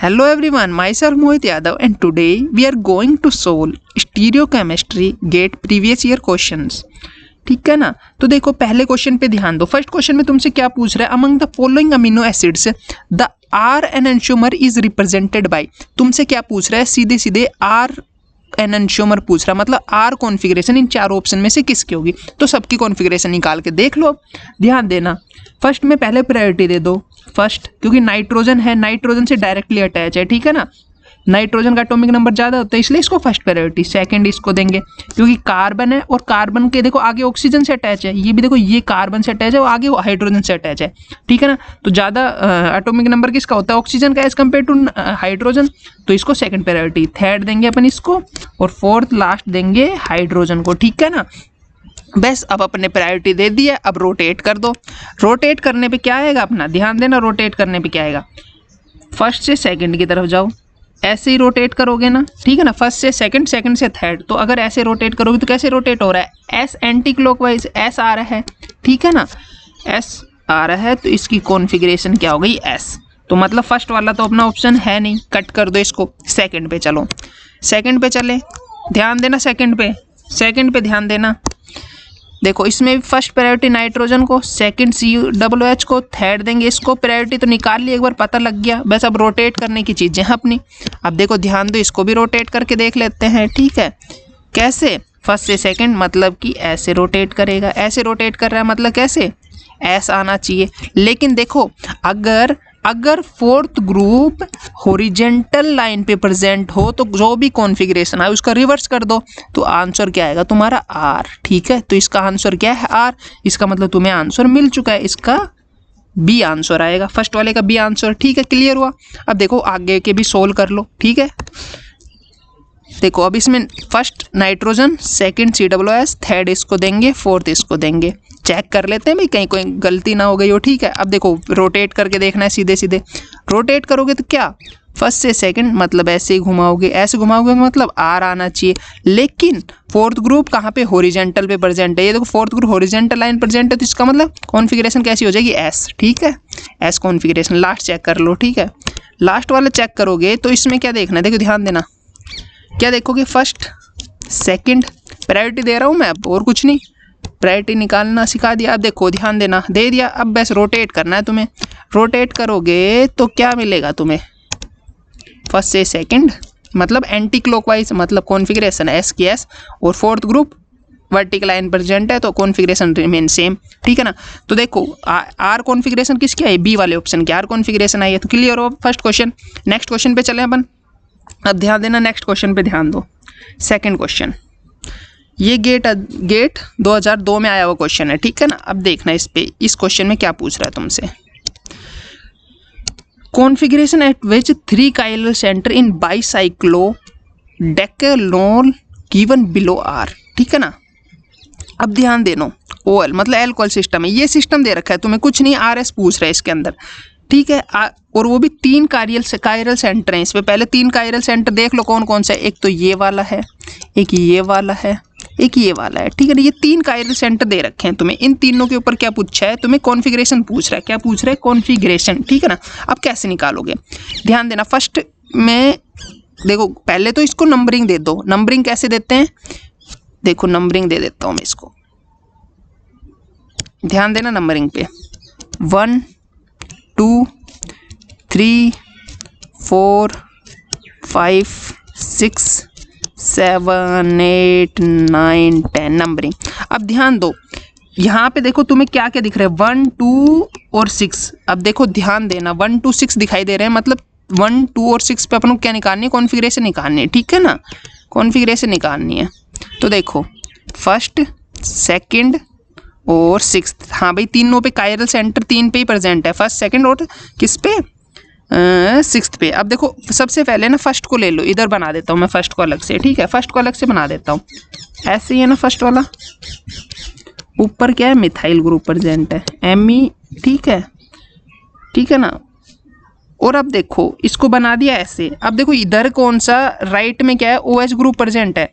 Hello everyone, myself Mohit Yadav and today we are going to solve stereochemistry GATE previous year questions। ठीक है ना। तो देखो पहले क्वेश्चन पे ध्यान दो। फर्स्ट क्वेश्चन में तुमसे क्या पूछ रहा है, among the following amino acids the R enantiomer is represented by. तुमसे क्या पूछ रहा है, सीधे सीधे आर एनेंटियोमर पूछ रहा है, मतलब आर कॉन्फ़िगरेशन इन चार ऑप्शन में से किसकी होगी। तो सबकी कॉन्फ़िगरेशन निकाल के देख लो। ध्यान देना, फर्स्ट में पहले प्रायोरिटी दे दो फर्स्ट, क्योंकि नाइट्रोजन है, नाइट्रोजन से डायरेक्टली अटैच है, ठीक है ना। नाइट्रोजन का एटॉमिक नंबर ज़्यादा होता है इसलिए इसको फर्स्ट प्रायोरिटी। सेकंड इसको देंगे क्योंकि कार्बन है और कार्बन के देखो आगे ऑक्सीजन से अटैच है, ये भी देखो ये कार्बन से अटैच है और आगे हाइड्रोजन से अटैच है, ठीक है ना। तो ज़्यादा एटॉमिक नंबर किसका होता है, ऑक्सीजन का एज कम्पेयर टू हाइड्रोजन, तो इसको सेकंड प्रायोरिटी। थर्ड देंगे अपन इसको और फोर्थ लास्ट देंगे हाइड्रोजन को, ठीक है ना। बस अब अपने प्रायोरिटी दे दी है, अब रोटेट कर दो। रोटेट करने पे क्या आएगा अपना, ध्यान देना, रोटेट करने पे क्या आएगा, फर्स्ट से सेकंड की तरफ जाओ, ऐसे ही रोटेट करोगे ना, ठीक है ना। फर्स्ट से सेकंड, सेकंड से थर्ड, तो अगर ऐसे रोटेट करोगे तो कैसे रोटेट हो रहा है, एस एंटी क्लॉकवाइज, एस आ रहा है, ठीक है ना, एस आ रहा है, तो इसकी कॉन्फ़िगरेशन क्या हो गई, एस। तो मतलब फर्स्ट वाला तो अपना ऑप्शन है नहीं, कट कर दो इसको। सेकंड पे चलो, सेकंड पे चले, ध्यान देना सेकंड पे ध्यान देना। देखो इसमें फर्स्ट प्रायोरिटी नाइट्रोजन को, सेकंड COOH को, थर्ड देंगे इसको। प्रायोरिटी तो निकाल ली, एक बार पता लग गया, बस अब रोटेट करने की चीज़ें हैं अपनी। अब देखो ध्यान दो, इसको भी रोटेट करके देख लेते हैं, ठीक है। कैसे, फर्स्ट से सेकंड, मतलब कि ऐसे रोटेट करेगा, ऐसे रोटेट कर रहा है मतलब कैसे, ऐसा आना चाहिए। लेकिन देखो अगर फोर्थ ग्रुप हॉरिजेंटल लाइन पे प्रेजेंट हो तो जो भी कॉन्फ़िगरेशन है उसका रिवर्स कर दो, तो आंसर क्या आएगा तुम्हारा आर, ठीक है। तो इसका आंसर क्या है आर, इसका मतलब तुम्हें आंसर मिल चुका है, इसका बी आंसर आएगा, फर्स्ट वाले का बी आंसर, ठीक है। क्लियर हुआ। अब देखो आगे के भी सोल्व कर लो, ठीक है। देखो अब इसमें first nitrogen, second COOH, third इसको देंगे, फोर्थ इसको देंगे। चेक कर लेते हैं भाई कहीं कोई गलती ना हो गई हो, ठीक है। अब देखो रोटेट करके देखना है, सीधे सीधे रोटेट करोगे तो क्या, फर्स्ट से सेकंड मतलब ऐसे ही घुमाओगे, ऐसे घुमाओगे मतलब आर आना चाहिए। लेकिन फोर्थ ग्रुप कहाँ पे, हॉरिजेंटल पे प्रेजेंट है, ये देखो fourth group horizontal line present है, तो इसका मतलब कॉन्फ़िगरेशन कैसी हो जाएगी, एस, ठीक है, एस कॉन्फ़िगरेशन। लास्ट चेक कर लो, ठीक है। लास्ट वाला चेक करोगे तो इसमें क्या देखना है, देखो ध्यान देना, क्या देखोगे, फर्स्ट सेकंड प्रायोरिटी दे रहा हूँ मैं, अब और कुछ नहीं, प्रायोरिटी निकालना सिखा दिया। अब देखो ध्यान देना, दे दिया, अब बस रोटेट करना है तुम्हें। रोटेट करोगे तो क्या मिलेगा तुम्हें, फर्स्ट से सेकंड मतलब एंटी क्लॉकवाइज, मतलब कॉन्फ़िगरेशन एस की एस, और fourth group vertical line present है तो कॉन्फ़िगरेशन रिमेन सेम, ठीक है ना। तो देखो आर कॉन्फ़िगरेशन किसकी आई, बी वाले ऑप्शन की आर कॉन्फ़िगरेशन आई है। तो क्लियर हो फर्स्ट क्वेश्चन। नेक्स्ट क्वेश्चन पे चले अपन। अब ध्यान देना, नेक्स्ट क्वेश्चन पे ध्यान दो। सेकंड क्वेश्चन, ये गेट 2002 में आया हुआ क्वेश्चन है, ठीक है ना। अब देखना इस क्वेश्चन में क्या पूछ रहा है तुमसे, configuration at which 3 chiral centre in bicyclodecanol given below are, ठीक है ना। अब ध्यान देना, ओएल मतलब एल्कोहल सिस्टम है, ये सिस्टम दे रखा है तुम्हें, कुछ नहीं, RS पूछ रहा है इसके अंदर, ठीक है। और वो भी 3 कायरल सेंटर हैं इसमें। पहले 3 कायरल सेंटर देख लो कौन कौन सा है, एक तो ये वाला है, एक ये वाला है, एक ये वाला है, ठीक है ना। ये 3 कायरल सेंटर दे रखे हैं तुम्हें। इन तीनों के ऊपर क्या पूछा है तुम्हें, कॉन्फ़िगरेशन पूछ रहा है। क्या पूछ रहा है, कॉन्फ़िगरेशन, ठीक है ना। अब कैसे निकालोगे, ध्यान देना। फर्स्ट में देखो पहले तो इसको नंबरिंग दे दो। नंबरिंग कैसे देते हैं, देखो नंबरिंग दे देता हूँ मैं इसको, ध्यान देना नंबरिंग पे, 1 2 3 4 5 6 7 8 9 10 नंबरिंग। अब ध्यान दो, यहाँ पे देखो तुम्हें क्या क्या दिख रहा है, 1 2 और 6। अब देखो ध्यान देना, 1 2 6 दिखाई दे रहे हैं, मतलब 1 2 और 6 पे अपन को क्या निकालनी है, कॉन्फ़िगरेशन निकालनी है, ठीक है ना, कॉन्फ़िगरेशन निकालनी है। तो देखो फर्स्ट सेकंड और 6, हाँ भाई तीनों पे कायरल सेंटर 3 पे ही प्रेजेंट है, फर्स्ट सेकंड और किस पे, 6th पे। अब देखो सबसे पहले ना फर्स्ट को ले लो, इधर बना देता हूँ मैं फर्स्ट को अलग से, ठीक है, फर्स्ट को अलग से बना देता हूँ, ऐसे ही है ना। फर्स्ट वाला ऊपर क्या है, मिथाइल ग्रुप प्रेजेंट है, Me, ठीक है, ठीक है ना। और अब देखो इसको बना दिया ऐसे। अब देखो इधर कौन सा, राइट में क्या है, OH ग्रुप प्रेजेंट है,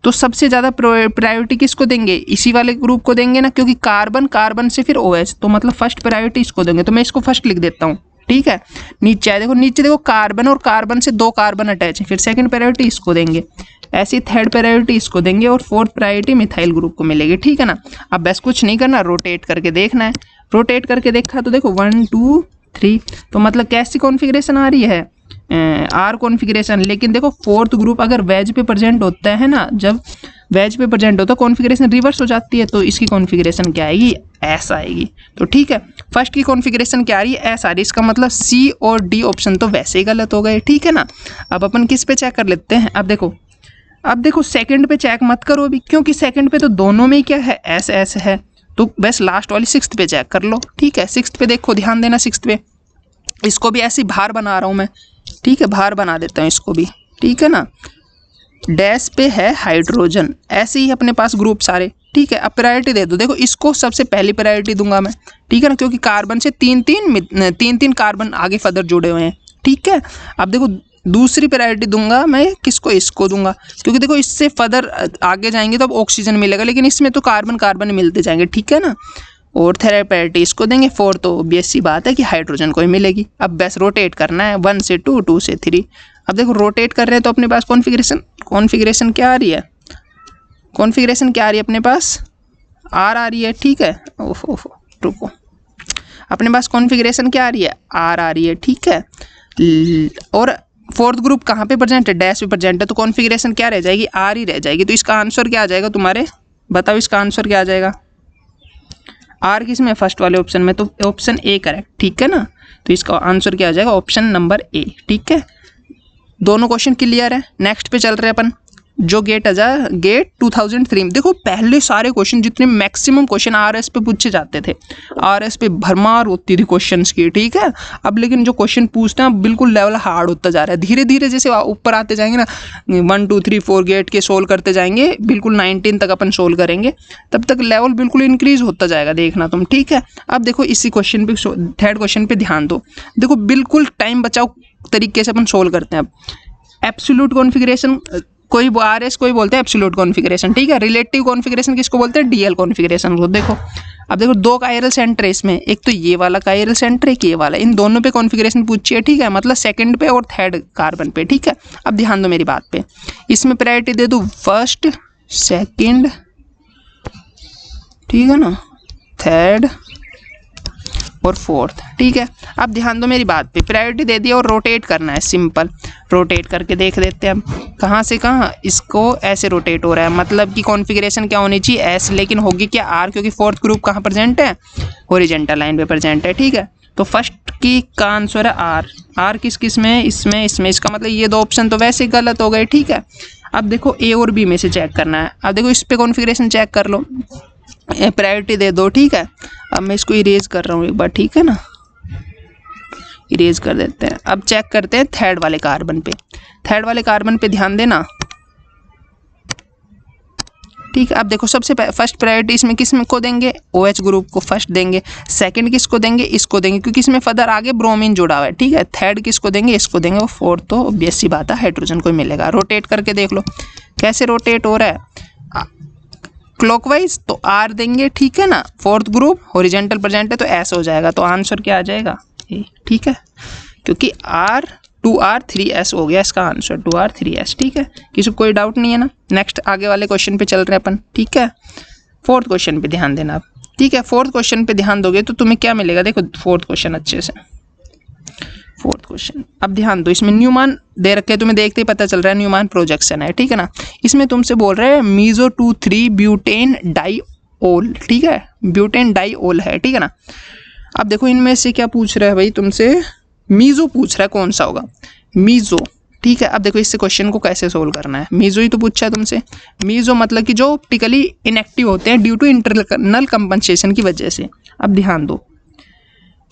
तो सबसे ज़्यादा प्रायोरिटी किसको देंगे, इसी वाले ग्रुप को देंगे ना, क्योंकि कार्बन से फिर OH, तो मतलब फर्स्ट प्रायोरिटी इसको देंगे। तो मैं इसको फर्स्ट लिख देता हूँ, ठीक है। नीचे आए, देखो नीचे देखो कार्बन और कार्बन से 2 कार्बन अटैच है, फिर सेकंड प्रायोरिटी इसको देंगे, ऐसी थर्ड प्रायोरिटी इसको देंगे और फोर्थ प्रायोरिटी मिथाइल ग्रुप को मिलेगी, ठीक है ना। अब बस कुछ नहीं करना, रोटेट करके देखना है। रोटेट करके देखा तो देखो 1 2 3, तो मतलब कैसी कॉन्फ़िगरेशन आ रही है, आर कॉन्फ़िगरेशन। लेकिन देखो फोर्थ ग्रुप अगर वेज पे प्रेजेंट होता है ना, जब वेज पे प्रेजेंट होता है कॉन्फ़िगरेशन रिवर्स हो जाती है, तो इसकी कॉन्फ़िगरेशन क्या आएगी, एस आएगी। तो ठीक है, फर्स्ट की कॉन्फ़िगरेशन क्या आ रही है, एस आ रही है। इसका मतलब सी और डी ऑप्शन तो वैसे ही गलत हो गए, ठीक है ना। अब अपन किस पे चेक कर लेते हैं, अब देखो सेकंड पे चेक मत करो अभी, क्योंकि सेकंड पे तो दोनों में क्या है, एस एस है, तो बस लास्ट वाली सिक्स्थ पे चेक कर लो, ठीक है। सिक्स्थ पे देखो, ध्यान देना सिक्स्थ पे, इसको भी ऐसे भार बना रहा हूँ मैं, ठीक है, भार बना देता हूँ इसको भी, ठीक है ना। डैश पे है हाइड्रोजन, ऐसे ही अपने पास ग्रुप सारे, ठीक है। अब प्रायोरिटी दे दो, देखो इसको सबसे पहली प्रायोरिटी दूंगा मैं, ठीक है ना, क्योंकि कार्बन से तीन तीन कार्बन आगे फर्दर जुड़े हुए हैं, ठीक है। अब देखो दूसरी प्रायोरिटी दूंगा मैं किसको, इसको दूंगा, क्योंकि देखो इससे फर्दर आगे जाएंगे तो अब ऑक्सीजन मिलेगा, लेकिन इसमें तो कार्बन कार्बन मिलते जाएंगे, ठीक है ना। और थर्ड प्रायोरिटी इसको देंगे, फोर्थ तो ऑब्वियस सी बात है कि हाइड्रोजन को ही मिलेगी। अब बस रोटेट करना है 1 से 2, 2 से 3। अब देखो रोटेट कर रहे हैं तो अपने पास कॉन्फ़िगरेशन क्या आ रही है, कॉन्फ़िगरेशन क्या आ रही है अपने पास, आर आ रही है, ठीक है। ओहो रुको, अपने पास कॉन्फ़िगरेशन क्या आ रही है, आर आ रही है, ठीक है। और फोर्थ ग्रुप कहाँ पे प्रेजेंट है, डैश पे प्रेजेंट है, तो कॉन्फ़िगरेशन क्या रह जाएगी, आर ही रह जाएगी। तो इसका आंसर क्या आ जाएगा तुम्हारे, बताओ इसका आंसर क्या आ जाएगा, आर किस में, फर्स्ट वाले ऑप्शन में, तो ऑप्शन ए करेक्ट, ठीक है ना। तो इसका आंसर क्या आ जाएगा, ऑप्शन नंबर ए, ठीक है। दोनों क्वेश्चन क्लियर है। नेक्स्ट पे चल रहे हैं अपन, जो गेट 2003 में। देखो पहले सारे क्वेश्चन जितने मैक्सिमम क्वेश्चन आरएस पे पूछे जाते थे, आरएस पे भरमार होती थी क्वेश्चंस की, ठीक है। अब लेकिन जो क्वेश्चन पूछते हैं बिल्कुल लेवल हार्ड होता जा रहा है, धीरे धीरे जैसे ऊपर आते जाएंगे ना, 1 2 3 4 गेट के सोल्व करते जाएंगे, बिल्कुल 19 तक अपन सोल्व करेंगे, तब तक लेवल बिल्कुल इंक्रीज होता जाएगा, देखना तुम, ठीक है। अब देखो इसी क्वेश्चन पे, थर्ड क्वेश्चन पे ध्यान दो, देखो बिल्कुल टाइम बचाओ तरीके से अपन सोल्व करते हैं। अब एब्सोल्यूट कॉन्फ़िगरेशन कोई आरएस कोई बोलते हैं एब्सोल्यूट कॉन्फ़िगरेशन, ठीक है। रिलेटिव कॉन्फ़िगरेशन किसको बोलते हैं, डीएल कॉन्फ़िगरेशन को। देखो अब देखो 2 कायरल सेंटर है इसमें, एक तो ये वाला कायरल सेंटर, एक ये वाला, इन दोनों पे कॉन्फ़िगरेशन पूछी है, ठीक है, मतलब सेकंड पे और थर्ड कार्बन पे, ठीक है। अब ध्यान दो मेरी बात पे, इसमें प्रायोरिटी दे दो फर्स्ट सेकंड, ठीक है ना, थर्ड और फोर्थ, ठीक है। अब ध्यान दो मेरी बात पे, प्रायोरिटी दे दिया और रोटेट करना है, सिंपल रोटेट करके देख लेते हैं हम कहाँ से कहाँ, इसको ऐसे रोटेट हो रहा है, मतलब कि कॉन्फ़िगरेशन क्या होनी चाहिए, एस, लेकिन होगी क्या आर, क्योंकि फोर्थ ग्रुप कहाँ प्रेजेंट है, हॉरिजॉन्टल लाइन पे प्रेजेंट है, ठीक है। तो फर्स्ट की का आंसर है आर, आर किस किस में, इसमें इसमें, इसका मतलब ये 2 ऑप्शन तो वैसे गलत हो गए, ठीक है। अब देखो ए और बी में से चेक करना है, अब देखो इस पे कॉन्फ़िगरेशन चेक कर लो, प्रायोरिटी दे दो, ठीक है। अब मैं इसको इरेज कर रहा हूँ एक बार, ठीक है ना, इरेज कर देते हैं। अब चेक करते हैं थर्ड वाले कार्बन पे, थर्ड वाले कार्बन पे ध्यान देना, ठीक है। अब देखो सबसे फर्स्ट प्रायोरिटी इसमें किस में को देंगे, OH ग्रुप को फर्स्ट देंगे, सेकंड किसको देंगे, इसको देंगे, क्योंकि इसमें फर्दर आगे ब्रोमीन जुड़ा हुआ है, ठीक है। थर्ड किसको देंगे, इसको देंगे, और फोर्थ तो ऑब्वियस सी बात है हाइड्रोजन को मिलेगा। रोटेट करके देख लो कैसे रोटेट हो रहा है, क्लॉकवाइज तो आर देंगे, ठीक है ना। फोर्थ ग्रुप हॉरिजॉन्टल प्रेजेंट है तो एस हो जाएगा, तो आंसर क्या आ जाएगा ए, ठीक है, क्योंकि आर 2R3S हो गया इसका आंसर, 2R3S, ठीक है। किसी को कोई डाउट नहीं है ना। नेक्स्ट आगे वाले क्वेश्चन पे चल रहे हैं अपन, ठीक है। फोर्थ क्वेश्चन पे ध्यान देना आप, ठीक है। फोर्थ क्वेश्चन पे ध्यान दोगे तो तुम्हें क्या मिलेगा, देखो फोर्थ क्वेश्चन अच्छे से, फोर्थ क्वेश्चन अब ध्यान दो, इसमें न्यूमान दे रखे, तुम्हें देखते ही पता चल रहा है न्यूमान प्रोजेक्शन है, ठीक है ना। इसमें तुमसे बोल रहे हैं मीजो 2,3 ब्यूटेन डाइओल, ठीक है, ब्यूटेन डाइओल है, ठीक है ना। अब देखो इनमें से क्या पूछ रहा है भाई तुमसे, मीजो पूछ रहा है, कौन सा होगा, मीजो, ठीक है। अब देखो इससे क्वेश्चन को कैसे सोल्व करना है, मीजो ही तो पूछा है तुमसे। मीजो मतलब कि जो ऑप्टिकली इनएक्टिव होते हैं ड्यू टू इंटरनल कंपनसेशन की वजह से। अब ध्यान दो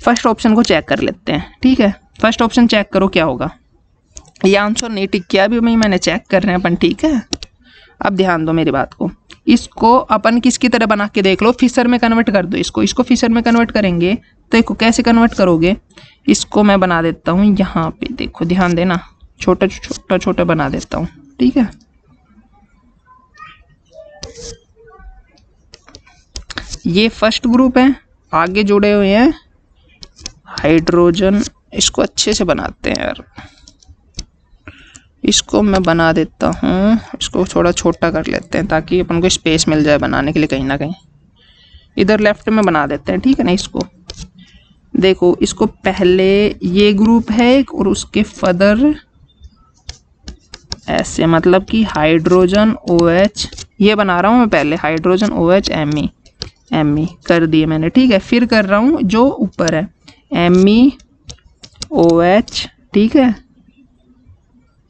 फर्स्ट ऑप्शन को चेक कर लेते हैं, ठीक है। फर्स्ट ऑप्शन चेक करो क्या होगा, ये आंसर नहीं टिक किया अभी मैंने चेक कर रहे हैं अपन, ठीक है। अब ध्यान दो मेरी बात को, इसको अपन किसकी तरह बना के देख लो, फिशर में कन्वर्ट कर दो इसको फिशर में कन्वर्ट करेंगे तो देखो कैसे कन्वर्ट करोगे, इसको मैं बना देता हूँ यहाँ पे, देखो ध्यान देना, छोटा छोटा छोटा बना देता हूँ, ठीक है। ये फर्स्ट ग्रुप है, आगे जुड़े हुए हैं हाइड्रोजन इसको अच्छे से बनाते हैं यार। इसको मैं बना देता हूँ, इसको थोड़ा छोटा कर लेते हैं ताकि अपन को स्पेस मिल जाए बनाने के लिए कहीं ना कहीं। इधर लेफ्ट में बना देते हैं, ठीक है ना। इसको देखो, इसको पहले ये ग्रुप है एक, और उसके फर्दर ऐसे, मतलब कि हाइड्रोजन OH ये बना रहा हूँ मैं पहले, हाइड्रोजन OH Me कर दिए मैंने, ठीक है। फिर कर रहा हूँ जो ऊपर है MEOH, ठीक है,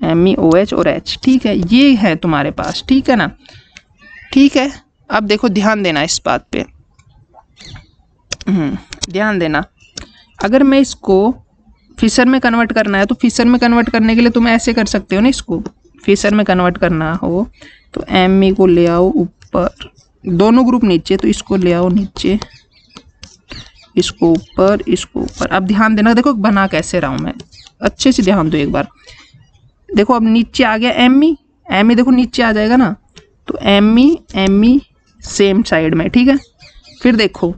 MEOH और H, ठीक है। ये है तुम्हारे पास, ठीक है ना, ठीक है। अब देखो ध्यान देना इस बात पे, ध्यान देना। अगर मैं इसको फिशर में कन्वर्ट करना है तो फिशर में कन्वर्ट करने के लिए तुम ऐसे कर सकते हो ना, इसको फिशर में कन्वर्ट करना हो तो Me को ले आओ ऊपर, दोनों ग्रुप नीचे, तो इसको ले आओ नीचे, इसको ऊपर, इसको ऊपर। अब ध्यान देना, देखो बना कैसे रहा हूँ मैं, अच्छे से ध्यान दो एक बार। देखो अब नीचे आ गया Me देखो नीचे आ जाएगा ना, तो Me सेम साइड में, ठीक है। फिर देखो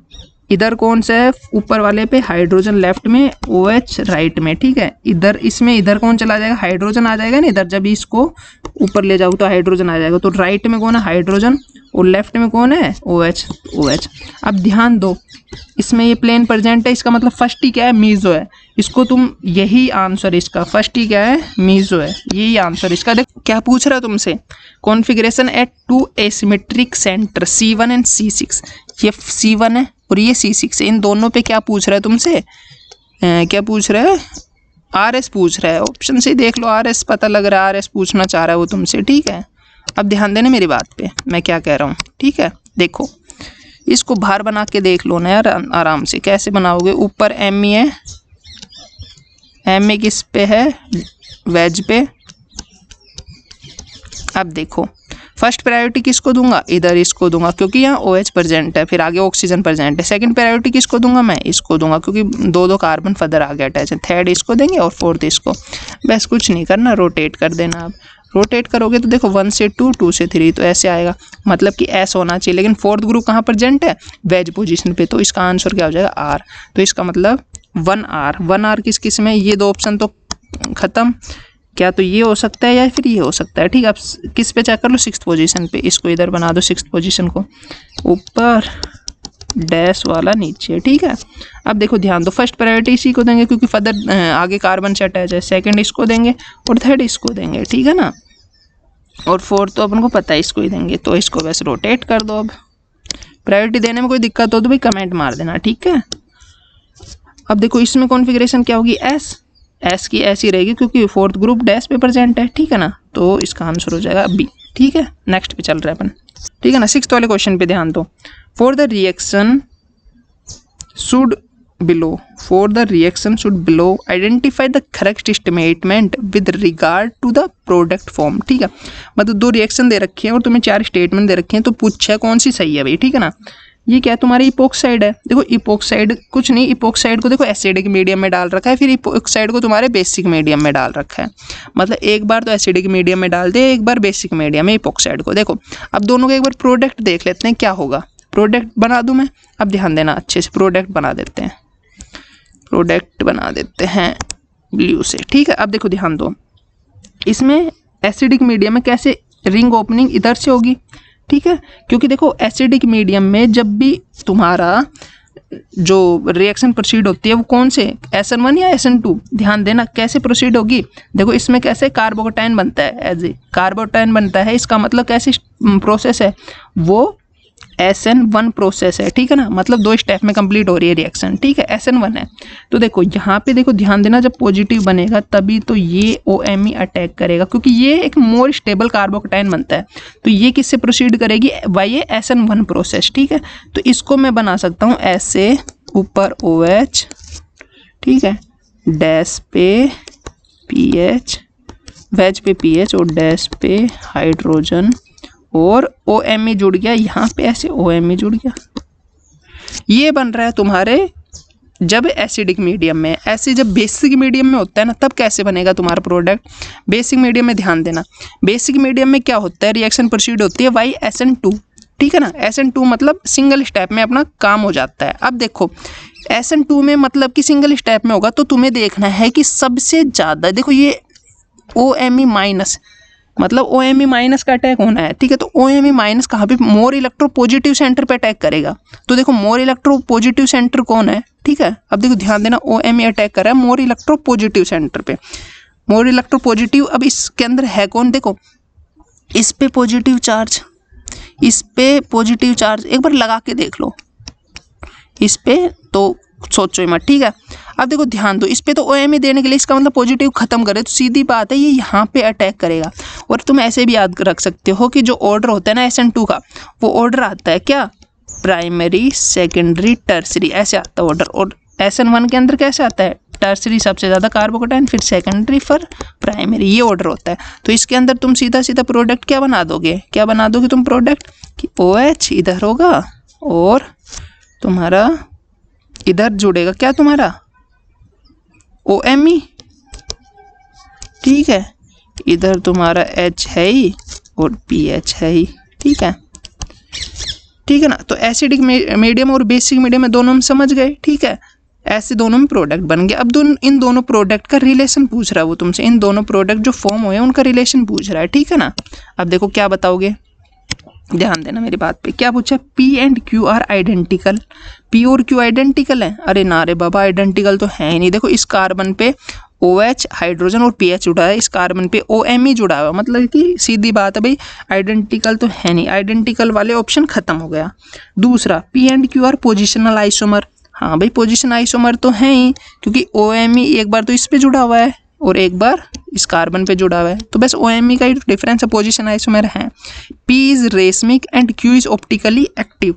इधर कौन सा है, ऊपर वाले पे हाइड्रोजन लेफ्ट में, OH राइट में, ठीक है। इधर इसमें इधर कौन चला जाएगा, हाइड्रोजन आ जाएगा ना इधर, जब इसको ऊपर ले जाऊँ तो हाइड्रोजन आ जाएगा। तो राइट में कौन है, हाइड्रोजन, और लेफ्ट में कौन है, OH। अब ध्यान दो, इसमें ये प्लेन प्रेजेंट है, इसका मतलब फर्स्ट ही क्या है, मीजो है। इसको तुम, यही आंसर इसका, फर्स्ट ही क्या है, मीजो है, यही आंसर इसका। देखो क्या पूछ रहा है तुमसे, configuration at 2 asymmetric center C1 and C6। ये C1 है और ये C6 है, इन दोनों पे क्या पूछ रहा है तुमसे, क्या पूछ रहा है, RS पूछ रहा है। ऑप्शन से देख लो, RS पता लग रहा है, RS पूछना चाह रहा है वो तुमसे, ठीक है। अब ध्यान देना मेरी बात पे, मैं क्या कह रहा हूँ, ठीक है। देखो इसको बाहर बना के देख लो ना यार आराम से, कैसे बनाओगे। ऊपर Me है, Me किस पे है, वेज पे। अब देखो फर्स्ट प्रायोरिटी किसको दूंगा, इधर इसको दूंगा क्योंकि यहाँ OH प्रेजेंट है, फिर आगे ऑक्सीजन प्रेजेंट है। सेकंड प्रायोरिटी किसको दूंगा, मैं इसको दूंगा क्योंकि दो कार्बन फर्दर आगे अटैच है। थर्ड इसको देंगे और फोर्थ इसको। बस कुछ नहीं करना, रोटेट कर देना। आप रोटेट करोगे तो देखो 1 से 2, 2 से 3, तो ऐसे आएगा, मतलब कि S होना चाहिए। लेकिन फोर्थ ग्रुप कहाँ प्रेजेंट है, वेज पोजिशन पे, तो इसका आंसर क्या हो जाएगा, R। तो इसका मतलब 1R किस किस में, ये दो ऑप्शन तो खत्म। क्या तो ये हो सकता है या फिर ये हो सकता है, ठीक है। अब किस पे चेक कर लो, 6th पोजीशन पे। इसको इधर बना दो 6th पोजीशन को, ऊपर डैश वाला नीचे, ठीक है। अब देखो ध्यान दो, फर्स्ट प्रायोरिटी इसी को देंगे क्योंकि फर्दर आगे कार्बन से अटैच है। सेकंड इसको देंगे और थर्ड इसको देंगे, ठीक है ना। और फोर्थ तो अपन को पता है इसको ही देंगे, तो इसको बस रोटेट कर दो। अब प्रायोरिटी देने में कोई दिक्कत हो तो भाई कमेंट मार देना, ठीक है। अब देखो इसमें कॉन्फ़िगरेशन क्या होगी, S की ऐसी रहेगी क्योंकि फोर्थ ग्रुप डैश पे प्रेजेंट है, ठीक है ना। तो इसका आंसर हो जाएगा B, ठीक है। नेक्स्ट पे चल रहा है अपन, ठीक है ना। 6th वाले क्वेश्चन पे ध्यान दो। For the reaction should below identify the correct statement with regard to the product form, ठीक है। मतलब 2 रिएक्शन दे रखे हैं और तुम्हें 4 स्टेटमेंट दे रखे हैं, तो पूछा कौन सी सही है भाई, ठीक है ना। ये क्या तुम्हारी इपोक्साइड है। देखो इपोक्साइड कुछ नहीं, इपोक्साइड को देखो एसिडिक मीडियम में डाल रखा है, फिर इपोक्साइड को तुम्हारे बेसिक मीडियम में डाल रखा है। मतलब एक बार तो एसिडिक मीडियम में डाल दे, एक बार बेसिक मीडियम में इपोक्साइड को। देखो अब दोनों का एक बार प्रोडक्ट देख लेते हैं क्या होगा। प्रोडक्ट बना दूं मैं, अब ध्यान देना अच्छे से, प्रोडक्ट बना देते हैं ब्लू से, ठीक है। अब देखो ध्यान दो, इसमें एसिडिक मीडियम में कैसे रिंग ओपनिंग इधर से होगी, ठीक है। क्योंकि देखो एसिडिक मीडियम में जब भी तुम्हारा जो रिएक्शन प्रोसीड होती है वो कौन से, SN1 या SN2, ध्यान देना कैसे प्रोसीड होगी। देखो इसमें कैसे कार्बोकैटायन बनता है, एज ए कार्बोकैटायन बनता है। इसका मतलब कैसे प्रोसेस है, वो SN1 प्रोसेस है, ठीक है ना। मतलब 2 स्टेप में कंप्लीट हो रही है रिएक्शन, ठीक है, SN1 है। तो देखो यहाँ पे देखो ध्यान देना, जब पॉजिटिव बनेगा तभी तो ये OMe अटैक करेगा, क्योंकि ये एक मोर स्टेबल कार्बोकैटायन बनता है। तो ये किससे प्रोसीड करेगी, ये SN1 प्रोसेस, ठीक है। तो इसको मैं बना सकता हूँ ऐसे, ऊपर OH, ठीक है, डैश पे PH, वेज पे PH और डैश पे हाइड्रोजन, और OMe जुड़ गया यहाँ पे, ऐसे OMe जुड़ गया। ये बन रहा है तुम्हारे जब एसिडिक मीडियम में। ऐसे जब बेसिक मीडियम में होता है ना, तब कैसे बनेगा तुम्हारा प्रोडक्ट। बेसिक मीडियम में ध्यान देना, बेसिक मीडियम में क्या होता है, रिएक्शन प्रोसीड होती है YSN2, ठीक है ना। SN2 मतलब सिंगल स्टेप में अपना काम हो जाता है। अब देखो SN2 में मतलब कि सिंगल स्टेप में होगा, तो तुम्हें देखना है कि सबसे ज़्यादा देखो ये OMe माइनस, मतलब OMe माइनस का अटैक होना है, ठीक है। तो OMe माइनस कहाँ पे, मोर इलेक्ट्रो पॉजिटिव सेंटर पे अटैक करेगा। तो देखो मोर इलेक्ट्रो पॉजिटिव सेंटर कौन है, ठीक है। अब देखो ध्यान देना, OMe अटैक कर रहा है मोर इलेक्ट्रो पॉजिटिव सेंटर पे, मोर इलेक्ट्रो पॉजिटिव। अब इसके अंदर है कौन, देखो इस पे पॉजिटिव चार्ज, इस पे पॉजिटिव चार्ज, एक बार लगा के देख लो इस पे, तो सोचो मत, ठीक है। अब देखो ध्यान दो, इस पे तो OMe देने के लिए, इसका मतलब पॉजिटिव खत्म करे, तो सीधी बात है ये यहाँ पे अटैक करेगा। और तुम ऐसे भी याद रख सकते हो कि जो ऑर्डर होता है ना SN2 का, वो ऑर्डर आता है क्या, प्राइमरी सेकेंडरी टर्सरी, ऐसे आता है ऑर्डर। और SN1 के अंदर कैसे आता है, टर्सरी सबसे ज़्यादा कार्बोकेटाइन, फिर सेकेंडरी, फिर प्राइमरी, ये ऑर्डर होता है। तो इसके अंदर तुम सीधा सीधा प्रोडक्ट क्या बना दोगे, क्या बना दोगे तुम प्रोडक्ट कि OH इधर होगा और तुम्हारा इधर जुड़ेगा क्या, तुम्हारा OMe, ठीक है। इधर तुम्हारा H है ही और PH है ही, ठीक है, ठीक है ना। तो एसिडिक मीडियम और बेसिक मीडियम में दोनों में समझ गए, ठीक है। ऐसे दोनों में प्रोडक्ट बन गए। अब इन दोनों प्रोडक्ट का रिलेशन पूछ रहा है वो तुमसे, इन दोनों प्रोडक्ट जो फॉर्म हुए उनका रिलेशन पूछ रहा है, ठीक है ना। अब देखो क्या बताओगे, ध्यान देना मेरी बात पे। क्या पूछा, P and Q are identical, P और Q आइडेंटिकल है। अरे ना रे बाबा, आइडेंटिकल तो है ही नहीं। देखो इस कार्बन पे OH हाइड्रोजन और PH जुड़ा है, इस कार्बन पे OMe जुड़ा हुआ, मतलब कि सीधी बात है भाई, आइडेंटिकल तो है नहीं, आइडेंटिकल वाले ऑप्शन खत्म हो गया। दूसरा P and Q are positional isomer, हाँ भाई पोजिशन आइसोमर तो है ही, क्योंकि OMe एक बार तो इस पे जुड़ा हुआ है और एक बार इस कार्बन पे जुड़ा हुआ है, तो बस OMe का ही डिफरेंस है, पोजिशन आइसोमर है। P is racemic and Q is optically active.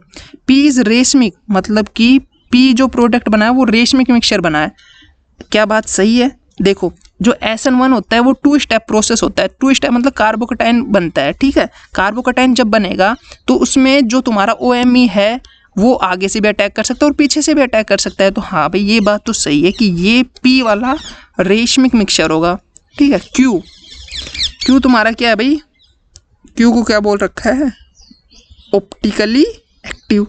P is racemic मतलब कि P जो प्रोडक्ट बना है वो रेशमिक मिक्सचर बना है। क्या बात सही है, देखो जो SN1 होता है वो 2 स्टेप प्रोसेस होता है। 2 स्टेप मतलब कार्बोकेटाइन बनता है, ठीक है। कार्बोकेटाइन जब बनेगा तो उसमें जो तुम्हारा OMe है वो आगे से भी अटैक कर सकता है और पीछे से भी अटैक कर सकता है। तो हाँ भाई ये बात तो सही है कि ये P वाला रेशमिक मिक्सचर होगा, ठीक है। Q तुम्हारा क्या है भाई, Q को क्या बोल रखा है, ऑप्टिकली एक्टिव।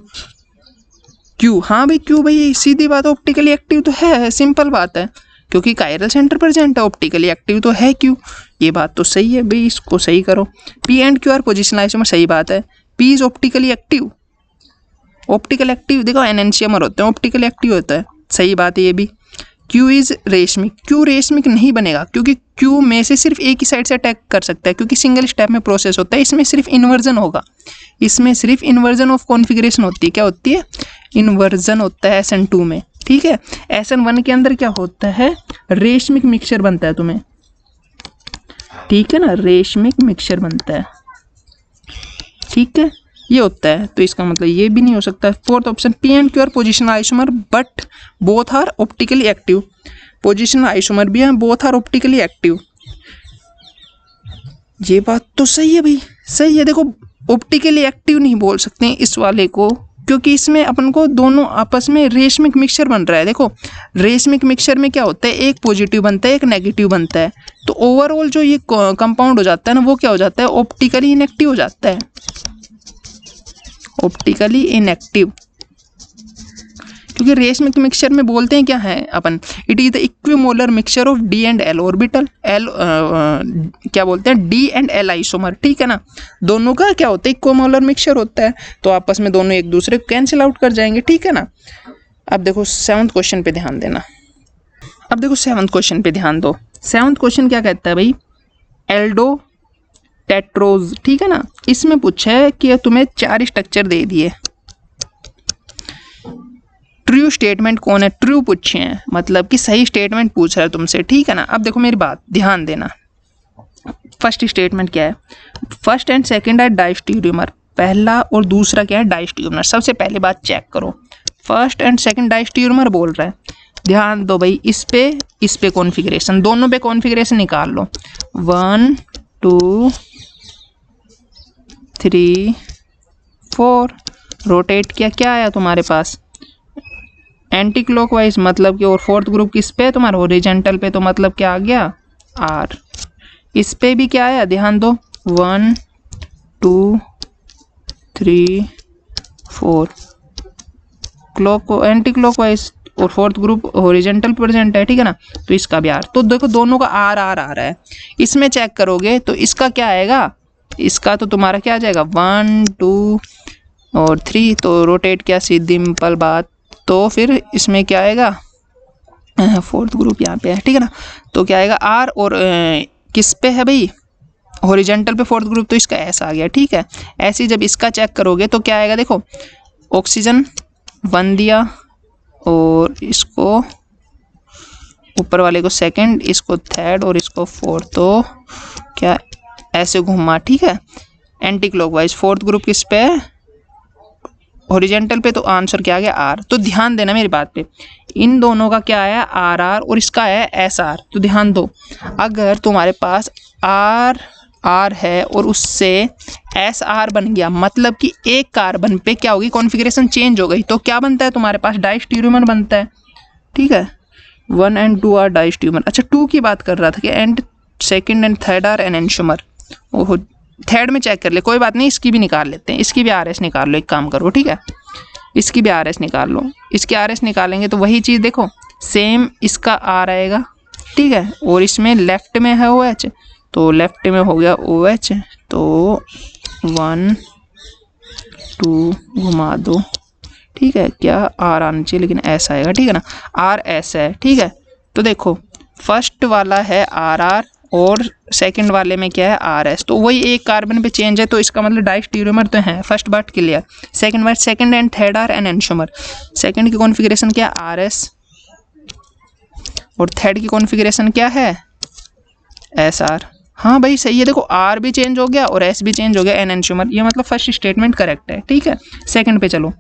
Q, हाँ भाई Q भाई सीधी बात है, ऑप्टिकली एक्टिव तो है, सिंपल बात है, क्योंकि कायरल सेंटर प्रेजेंट है, ऑप्टिकली एक्टिव तो है Q। ये बात तो सही है भाई, इसको सही करो। P and Q are position isomer, सही बात है। P is optically active, optical active देखो एनेंशियमर होते हैं, ऑप्टिकल एक्टिव होता है, सही बात है ये भी। Q is racemic, Q racemic नहीं बनेगा, क्योंकि Q में से सिर्फ एक ही साइड से अटैक कर सकता है, क्योंकि सिंगल स्टेप में प्रोसेस होता है, इसमें सिर्फ इन्वर्जन होगा, इसमें सिर्फ इन्वर्जन ऑफ कॉन्फ़िगरेशन होती है। क्या होती है, इन्वर्जन होता है SN2 में, ठीक है। SN1 के अंदर क्या होता है, रेशमिक मिक्सचर बनता है तुम्हें, ठीक है ना, रेशमिक मिक्सचर बनता है, ठीक है, ये होता है। तो इसका मतलब ये भी नहीं हो सकता। Fourth option, P and Q are positional isomer but both are optically active, positional isomer भी है, बोथ आर ऑप्टिकली एक्टिव, ये बात तो सही है भाई, सही है। देखो ऑप्टिकली एक्टिव नहीं बोल सकते इस वाले को, क्योंकि इसमें अपन को दोनों आपस में रेशमिक मिक्सचर बन रहा है। देखो रेशमिक मिक्सचर में क्या होता है, एक पॉजिटिव बनता है एक नेगेटिव बनता है, तो ओवरऑल जो ये कंपाउंड हो जाता है ना, वो क्या हो जाता है, ऑप्टिकली इनएक्टिव हो जाता है, ऑप्टिकली इनएक्टिव। क्योंकि रेशमिक मिक्सचर में बोलते हैं क्या है अपन, it is the equimolar mixture of D and L orbital, L क्या बोलते हैं, D एंड L आइसोमर, ठीक है ना। दोनों का क्या होता है, इक्विमोलर मिक्सचर होता है, तो आपस में दोनों एक दूसरे को कैंसिल आउट कर जाएंगे, ठीक है ना। अब देखो 7th क्वेश्चन पे ध्यान देना, अब देखो 7th क्वेश्चन पे ध्यान दो। 7th क्वेश्चन क्या कहता है भाई, एल्डो टेट्रोज, ठीक है ना। इसमें पूछा है कि तुम्हें 4 स्ट्रक्चर दे दिए, ट्रू स्टेटमेंट कौन है, ट्रू पूछे हैं, मतलब कि सही स्टेटमेंट पूछ रहा है तुमसे, ठीक है ना। अब देखो मेरी बात ध्यान देना, फर्स्ट स्टेटमेंट क्या है, फर्स्ट एंड सेकंड है डाइस्टीरियोमर, पहला और दूसरा क्या है डाइस्टीरियोमर। सबसे पहले बात चेक करो, फर्स्ट एंड सेकंड डाइस्टीरियोमर बोल रहा है, ध्यान दो भाई, इस पे कॉन्फ़िगरेशन, दोनों पे कॉन्फ़िगरेशन निकाल लो, 1 2 3 4, रोटेट किया, क्या आया तुम्हारे पास, एंटी क्लॉकवाइज, मतलब कि और फोर्थ ग्रुप किस पे, तुम्हारा हॉरिजॉन्टल पे, तो मतलब क्या आ गया R। इस पे भी क्या आया, ध्यान दो, 1 2 3 4 क्लॉक एंटी क्लॉकवाइज, और फोर्थ ग्रुप हॉरिजॉन्टल प्रेजेंट है, ठीक है ना। तो इसका भी आर, तो देखो दोनों का आर आर आ रहा है। इसमें चेक करोगे तो इसका क्या आएगा, इसका तो तुम्हारा क्या आ जाएगा 1 2 और 3, तो रोटेट किया, सीधी सिंपल बात। तो फिर इसमें क्या आएगा, फोर्थ ग्रुप यहाँ पे है, ठीक है ना। तो क्या आएगा आर, और किस पे है भाई, हॉरिजॉन्टल पे फोर्थ ग्रुप, तो इसका एस आ गया, ठीक है। ऐसे ही जब इसका चेक करोगे तो क्या आएगा, देखो ऑक्सीजन 1 दिया, और इसको ऊपर वाले को सेकंड, इसको थर्ड, और इसको फोर्थ, तो क्या ऐसे घुमा, ठीक है, एंटी क्लॉकवाइज। फोर्थ ग्रुप किस पे है, हॉरिजॉन्टल पे, तो आंसर क्या आ गया आर। तो ध्यान देना मेरी बात पे, इन दोनों का क्या आया आर आर, और इसका है एस आर। तो ध्यान दो, अगर तुम्हारे पास आर आर है और उससे एस आर बन गया, मतलब कि एक कार्बन पे क्या होगी, कॉन्फ़िगरेशन चेंज हो गई, तो क्या बनता है तुम्हारे पास डाइस्टीरियोमर बनता है, ठीक है। 1 और 2 आर डाइस्टीरियोमर। अच्छा 2 की बात कर रहा था कि and second and third R enantiomer. ओहो, थर्ड में चेक कर ले, कोई बात नहीं, इसकी भी निकाल लेते हैं, इसकी भी आर एस निकाल लो, एक काम करो, ठीक है, इसकी भी आर एस निकाल लो। इसकी आर एस निकालेंगे तो वही चीज़ देखो, सेम इसका आर आएगा, ठीक है, और इसमें लेफ्ट में है ओ एच, तो लेफ्ट में हो गया ओ एच, तो 1 2 घुमा दो, ठीक है, क्या आर आना चाहिए लेकिन एस आएगा, ठीक है ना, आर एस है, ठीक है। तो देखो फर्स्ट वाला है आर आर और सेकंड वाले में क्या है आर एस, तो वही एक कार्बन पे चेंज है, तो इसका मतलब डाइस्टीरियोमर तो है। फर्स्ट बात क्लियर। सेकंड बात, second and third R enantiomer. Second की कॉन्फ़िगरेशन क्या आर एस, और थर्ड की कॉन्फ़िगरेशन क्या है एस आर। हाँ भाई सही है, देखो आर भी चेंज हो गया और एस भी चेंज हो गया, एनेंटियोमर। ये मतलब फर्स्ट स्टेटमेंट करेक्ट है, ठीक है। सेकंड पे चलो,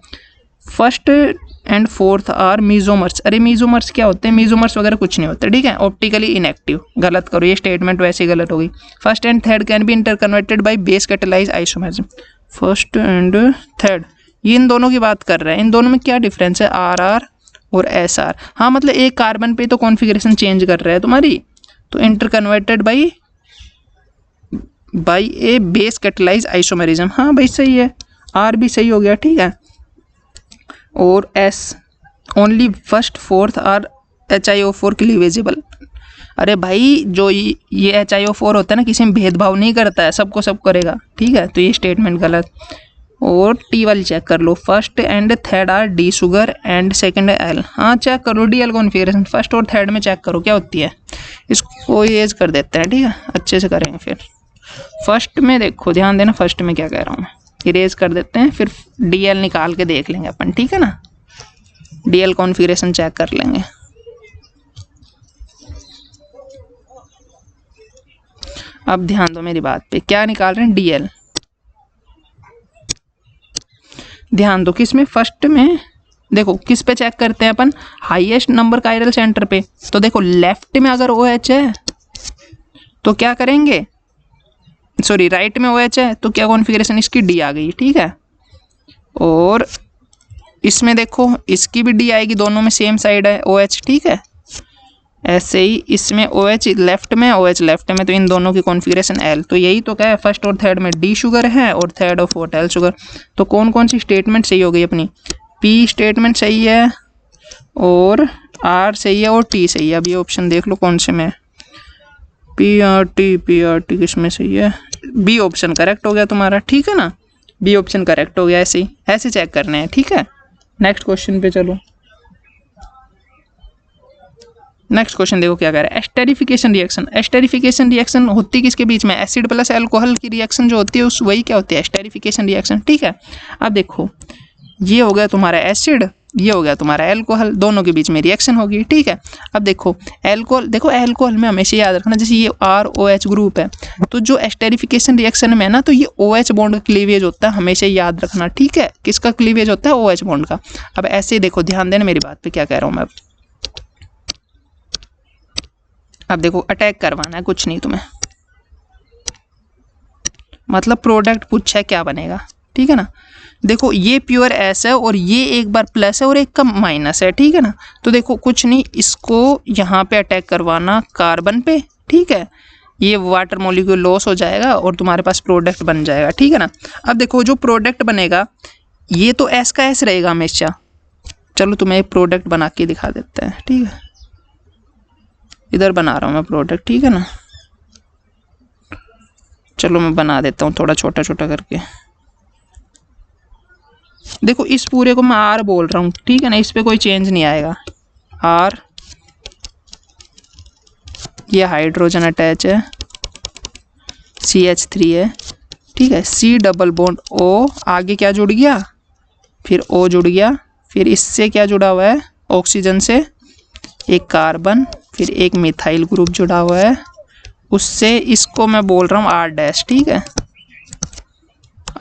फर्स्ट एंड फोर्थ आर मीजोमर्स। अरे मीजोमर्स क्या होते हैं, मीजोमर्स वगैरह कुछ नहीं होते, ठीक है, ऑप्टिकली इनएक्टिव। गलत करो, ये स्टेटमेंट वैसे ही गलत हो गई। First and third can be interconverted by base catalyse isomers. First and third, ये इन दोनों की बात कर रहे हैं, इन दोनों में क्या डिफरेंस है आर आर और एस आर। हाँ मतलब एक कार्बन पे तो कॉन्फ़िगरेशन चेंज कर रहा है तुम्हारी, तो इंटरकन्वर्टेड बाय ए बेस कैटालाइज आइसोमेरिज्म। हाँ भाई सही है, आर भी सही हो गया, ठीक है। और as only first fourth are HiO4 cleavable. अरे भाई जो ये HiO4 होता है ना, किसी में भेदभाव नहीं करता है, सबको सब करेगा, ठीक है, तो ये स्टेटमेंट गलत। और टी वाली चेक कर लो, first and third are D sugar and second L. हाँ चेक करो डी एल कॉन्फ़िगरेशन, फर्स्ट और थर्ड में चेक करो क्या होती है। इसको इरेज कर देते हैं, ठीक है, अच्छे से करेंगे। फिर फर्स्ट में देखो, ध्यान देना फर्स्ट में क्या कह रहा हूँ मैं, इरेज कर देते हैं, फिर डी एल निकाल के देख लेंगे अपन, ठीक है ना, डी एल कॉन्फ़िगरेशन चेक कर लेंगे। अब ध्यान दो मेरी बात पे, क्या निकाल रहे हैं डी एल, ध्यान दो किस में, फर्स्ट में। देखो किस पे चेक करते हैं अपन, हाईएस्ट नंबर कायरल सेंटर पे। तो देखो लेफ्ट में अगर OH है तो क्या करेंगे, सॉरी राइट में OH है तो क्या कॉन्फ़िगरेशन इसकी डी आ गई, ठीक है। और इसमें देखो इसकी भी डी आएगी, दोनों में सेम साइड है OH, ठीक है। ऐसे ही इसमें OH लेफ्ट में, OH लेफ्ट में, तो इन दोनों की कॉन्फ़िगरेशन L। तो यही तो क्या है, फर्स्ट और थर्ड में डी शुगर है और थर्ड और फोर्थ L शुगर। तो कौन कौन सी स्टेटमेंट सही हो गई अपनी, P स्टेटमेंट सही है और R सही है और T सही है। अब ये ऑप्शन देख लो कौन से में, PRT किस में सही है, B ऑप्शन करेक्ट हो गया तुम्हारा, ठीक है ना, B ऑप्शन करेक्ट हो गया। ऐसे चेक करने हैं, ठीक है। नेक्स्ट क्वेश्चन पे चलो, नेक्स्ट क्वेश्चन देखो क्या कह रहा है, एस्टेरिफिकेशन रिएक्शन। एस्टेरिफिकेशन रिएक्शन होती है किसके बीच में, एसिड प्लस अल्कोहल की रिएक्शन जो होती है उस वही क्या होती है, एस्टेरिफिकेशन रिएक्शन, ठीक है। अब देखो ये हो गया तुम्हारा एसिड, ये हो गया तुम्हारा अल्कोहल, दोनों के बीच में रिएक्शन होगी, ठीक है। अब देखो अल्कोहल, देखो अल्कोहल में हमेशा याद रखना, जैसे ये ROH ग्रुप है, तो जो एस्टेरिफिकेशन रिएक्शन में है ना, तो ये OH बॉन्ड का क्लीवेज होता है, हमेशा याद रखना, ठीक है। किसका क्लीवेज होता है, OH बॉन्ड का। अब ऐसे ही देखो, ध्यान देना मेरी बात पे, क्या कह रहा हूँ मैं। अब देखो अटैक करवाना है, कुछ नहीं तुम्हें, मतलब प्रोडक्ट पूछा है क्या बनेगा, ठीक है ना। देखो ये प्योर S है और ये एक बार प्लस है और एक का माइनस है, ठीक है ना। तो देखो कुछ नहीं, इसको यहाँ पे अटैक करवाना कार्बन पे, ठीक है, ये वाटर मॉलिक्यूल लॉस हो जाएगा और तुम्हारे पास प्रोडक्ट बन जाएगा, ठीक है ना। अब देखो जो प्रोडक्ट बनेगा ये तो एस का एस रहेगा हमेशा। चलो तुम्हें एक प्रोडक्ट बना के दिखा देते हैं, ठीक है। इधर बना रहा हूँ मैं प्रोडक्ट, ठीक है ना। चलो मैं बना देता हूँ थोड़ा छोटा छोटा करके। देखो इस पूरे को मैं आर बोल रहा हूँ, ठीक है ना, इस पे कोई चेंज नहीं आएगा। आर, ये हाइड्रोजन अटैच है, CH3 है, ठीक है। C डबल बॉन्ड O, आगे क्या जुड़ गया, फिर O जुड़ गया, फिर इससे क्या जुड़ा हुआ है, ऑक्सीजन से एक कार्बन, फिर एक मिथाइल ग्रुप जुड़ा हुआ है, उससे इसको मैं बोल रहा हूँ R डैश, ठीक है,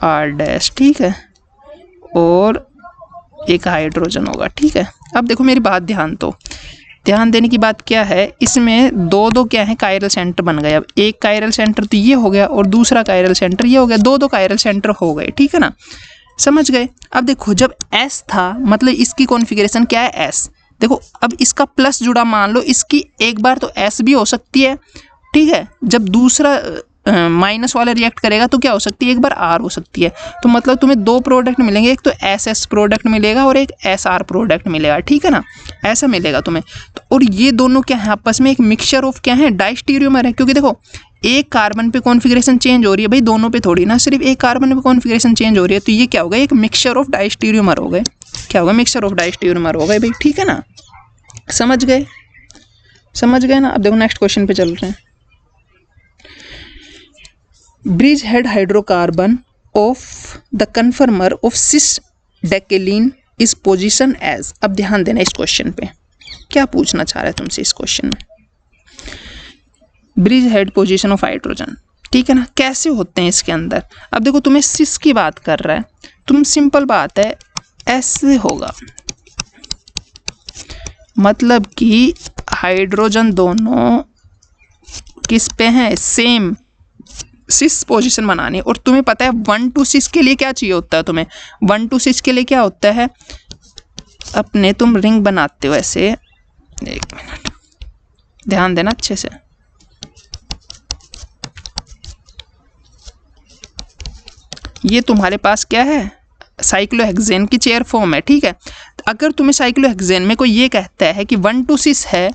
R डैश, ठीक है, और एक हाइड्रोजन होगा, ठीक है। अब देखो मेरी बात ध्यान देने की बात क्या है, इसमें दो दो क्या है कायरल सेंटर बन गए। अब एक कायरल सेंटर तो ये हो गया और दूसरा कायरल सेंटर ये हो गया, दो दो कायरल सेंटर हो गए, ठीक है ना, समझ गए। अब देखो जब S था मतलब इसकी कॉन्फ़िगरेशन क्या है, S। देखो अब इसका प्लस जुड़ा, मान लो इसकी एक बार तो S भी हो सकती है, ठीक है। जब दूसरा माइनस वाला रिएक्ट करेगा तो क्या हो सकती है, एक बार R हो सकती है। तो मतलब तुम्हें दो प्रोडक्ट मिलेंगे, एक तो SS प्रोडक्ट मिलेगा और एक SR प्रोडक्ट मिलेगा, ठीक है ना, ऐसा मिलेगा तुम्हें। तो और ये दोनों क्या है आपस में एक मिक्सचर ऑफ क्या है, डाइस्टीरियोमर है। क्योंकि देखो एक कार्बन पे कॉन्फ़िगरेशन चेंज हो रही है भाई, दोनों पे थोड़ी ना, सिर्फ एक कार्बन पे कॉन्फ़िगरेशन चेंज हो रही है। तो ये क्या होगा, एक मिक्सचर ऑफ डाइस्टीरियोमर हो गए। क्या होगा, मिक्सचर ऑफ डाइस्टीरियोमर हो गए भाई, ठीक है ना, समझ गए ना। अब देखो नेक्स्ट क्वेश्चन पे चल रहे हैं। Bridge head hydrocarbon of the conformer of cis decalin is position as. अब ध्यान देना इस क्वेश्चन पे, क्या पूछना चाह रहा है तुमसे इस क्वेश्चन में। Bridge head position of hydrogen, ठीक है ना, कैसे होते हैं इसके अंदर। अब देखो तुम्हें सिस की बात कर रहा है, तुम सिंपल बात है ऐसे होगा, मतलब कि हाइड्रोजन दोनों किस पे हैं, सेम सिस पोजीशन बनानी। और तुम्हें पता है 1 to 6 के लिए क्या चाहिए होता है, तुम्हें 1 to 6 के लिए क्या होता है, अपने तुम रिंग बनाते हो ऐसे, एक मिनट ध्यान देना अच्छे से। ये तुम्हारे पास क्या है, साइक्लोहेक्सेन की चेयर फॉर्म है, ठीक है। अगर तुम्हें साइक्लोहेक्सेन में कोई ये कहता है कि 1 to 6 है,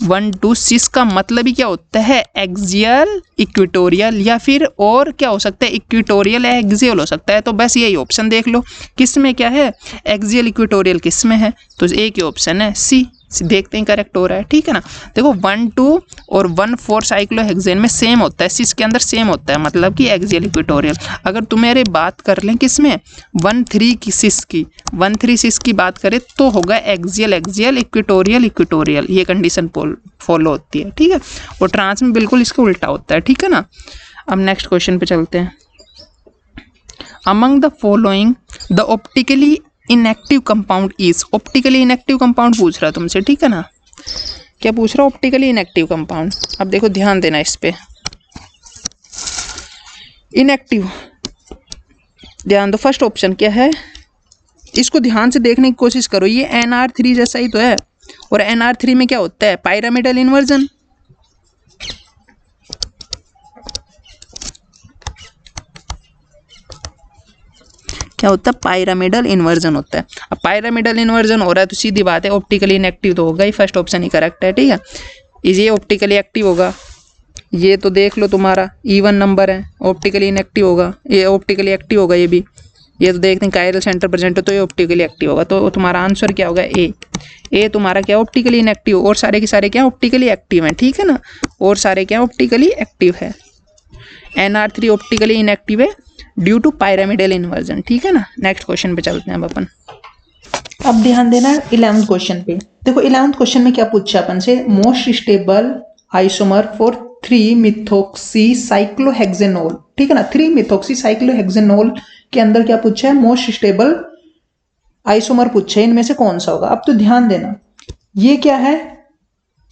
1 to 6 का मतलब ही क्या होता है, एक्सियल, इक्वेटोरियल, या फिर और क्या हो सकता है, इक्वेटोरियल या एक्सियल हो सकता है। तो बस यही ऑप्शन देख लो किस में क्या है, एक्सियल इक्वेटोरियल किस में है, तो एक ही ऑप्शन है सी। देखते हैं करेक्ट हो रहा है, ठीक है ना। देखो 1 2 और 1 4 साइक्लोहेक्सेन में सेम होता है, सिस के अंदर सेम होता है, मतलब कि एक्सियल इक्वेटोरियल। अगर तुम्हारे बात कर लें किस में, 1 3 की सिस की, 1 3 सिस की बात करें तो होगा एक्सियल एक्सियल, इक्वेटोरियल इक्वेटोरियल, ये कंडीशन फॉलो होती है, ठीक है। और ट्रांस में बिल्कुल इसका उल्टा होता है, ठीक है ना। अब नेक्स्ट क्वेश्चन पे चलते हैं। Among the following the optically inactive compound is. Optically inactive compound पूछ रहा है तुमसे, ठीक है ना, क्या पूछ रहा है, ऑप्टिकली इनएक्टिव कंपाउंड। अब देखो ध्यान देना इस पे, इनएक्टिव ध्यान दो, फर्स्ट ऑप्शन क्या है, इसको ध्यान से देखने की कोशिश करो, ये NR3 जैसा ही तो है। और NR3 में क्या होता है, पायरामिडल इन्वर्जन, क्या होता है, पायरामिडल इन्वर्जन होता है। अब पायरामिडल इन्वर्जन हो रहा है तो सीधी बात है ऑप्टिकली इनएक्टिव तो होगा ही, फर्स्ट ऑप्शन ही करेक्ट है, ठीक है। ये ऑप्टिकली एक्टिव होगा, ये तो देख लो तुम्हारा इवन नंबर है, ऑप्टिकली इनएक्टिव होगा, ये ऑप्टिकली एक्टिव होगा, ये भी, ये तो देखते हैं कायरल सेंटर प्रेजेंट है तो ये ऑप्टिकली एक्टिव होगा। तो तुम्हारा आंसर क्या होगा, ए तुम्हारा क्या ऑप्टिकली इनएक्टिव, और सारे के सारे क्या ऑप्टिकली एक्टिव हैं, ठीक है ना, और सारे क्या ऑप्टिकली एक्टिव है। NR3 ऑप्टिकली इनएक्टिव है ड्यू टू पायरामिडल इन्वर्जन, ठीक है ना। नेक्स्ट क्वेश्चन पे चलते हैं अब अपन। अब ध्यान देना 11th क्वेश्चन पे। देखो 11th क्वेश्चन में क्या पूछा अपन से, most stable isomer for 3 methoxy cyclohexanol, ठीक है ना। 3 मिथोक्सी साइक्लोहेक्सेनोल के अंदर क्या पूछा है, मोस्ट स्टेबल आइसोमर पूछा है, इनमें से कौन सा होगा। अब तो ध्यान देना, ये क्या है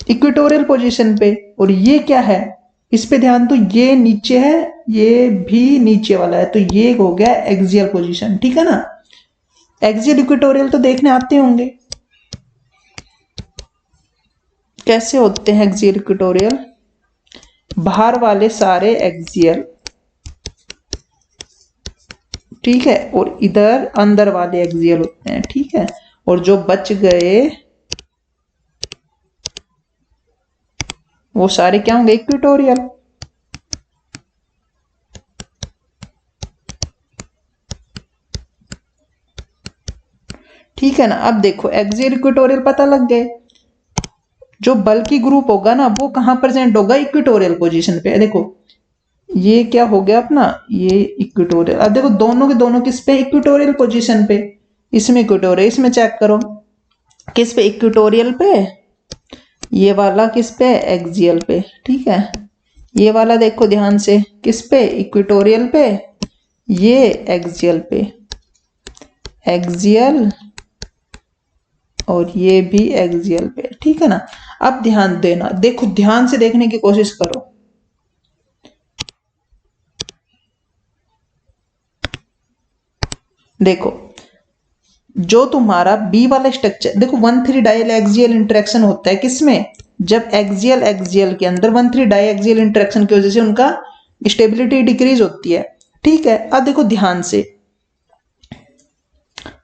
इक्वेटोरियल पोजीशन पे, और ये क्या है, इस पे ध्यान तो, ये नीचे है, ये भी नीचे वाला है, तो ये हो गया एक्सियल पोजीशन, ठीक है ना। एक्सियल इक्वेटोरियल तो देखने आते होंगे, कैसे होते हैं एक्सियल इक्वेटोरियल, बाहर वाले सारे एक्सियल, ठीक है, और इधर अंदर वाले एक्सियल होते हैं, ठीक है, और जो बच गए वो सारे क्या होंगे, इक्वेटोरियल। ठीक है ना। अब देखो एक्सियल इक्वेटोरियल पता लग गए, जो बल्कि ग्रुप होगा ना वो कहां प्रेजेंट होगा, इक्वेटोरियल पोजीशन पे। देखो ये क्या हो गया अपना, ये इक्वेटोरियल। अब देखो दोनों के दोनों किस पे, इक्वेटोरियल पोजीशन पे। इसमें इक्वेटोरियल, इसमें चेक करो किस पे, इक्वेटोरियल पे। ये वाला किस पे, एक्सियल पे, ठीक है। ये वाला देखो ध्यान से किस पे, इक्वेटोरियल पे, ये एक्सियल पे, एक्सियल, और ये भी एक्सियल पे, ठीक है ना। अब ध्यान देना, देखो ध्यान से देखने की कोशिश करो। देखो जो तुम्हारा बी वाला स्ट्रक्चर, देखो 1,3 डायल एक्सियल इंटरेक्शन होता है किसमें, जब एक्सियल एक्सियल के अंदर 1,3 डाई एक्सियल इंटरेक्शन की वजह से उनका स्टेबिलिटी डिक्रीज होती है, ठीक है। अब देखो ध्यान से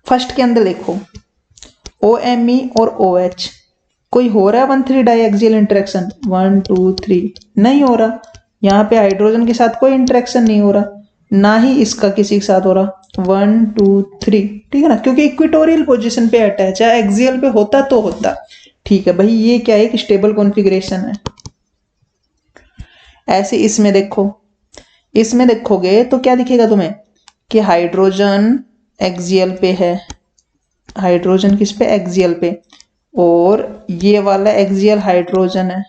फर्स्ट के अंदर देखो OMe और OH, कोई हो रहा है 1,3 डाई एक्सियल इंटरेक्शन, 1 2 3 नहीं हो रहा। यहाँ पे हाइड्रोजन के साथ कोई इंटरेक्शन नहीं हो रहा, ना ही इसका किसी के साथ हो रहा, 1 2 3, ठीक है ना, क्योंकि इक्वेटोरियल पोजीशन पे अटैच है, एक्सियल पे होता तो होता, ठीक है भाई। ये क्या है, एक स्टेबल कॉन्फ़िगरेशन है। ऐसे इसमें देखो, इसमें देखोगे तो क्या दिखेगा तुम्हें कि हाइड्रोजन एक्सियल पे है, हाइड्रोजन किस पे, एक्सियल पे, और ये वाला एक्सियल हाइड्रोजन है,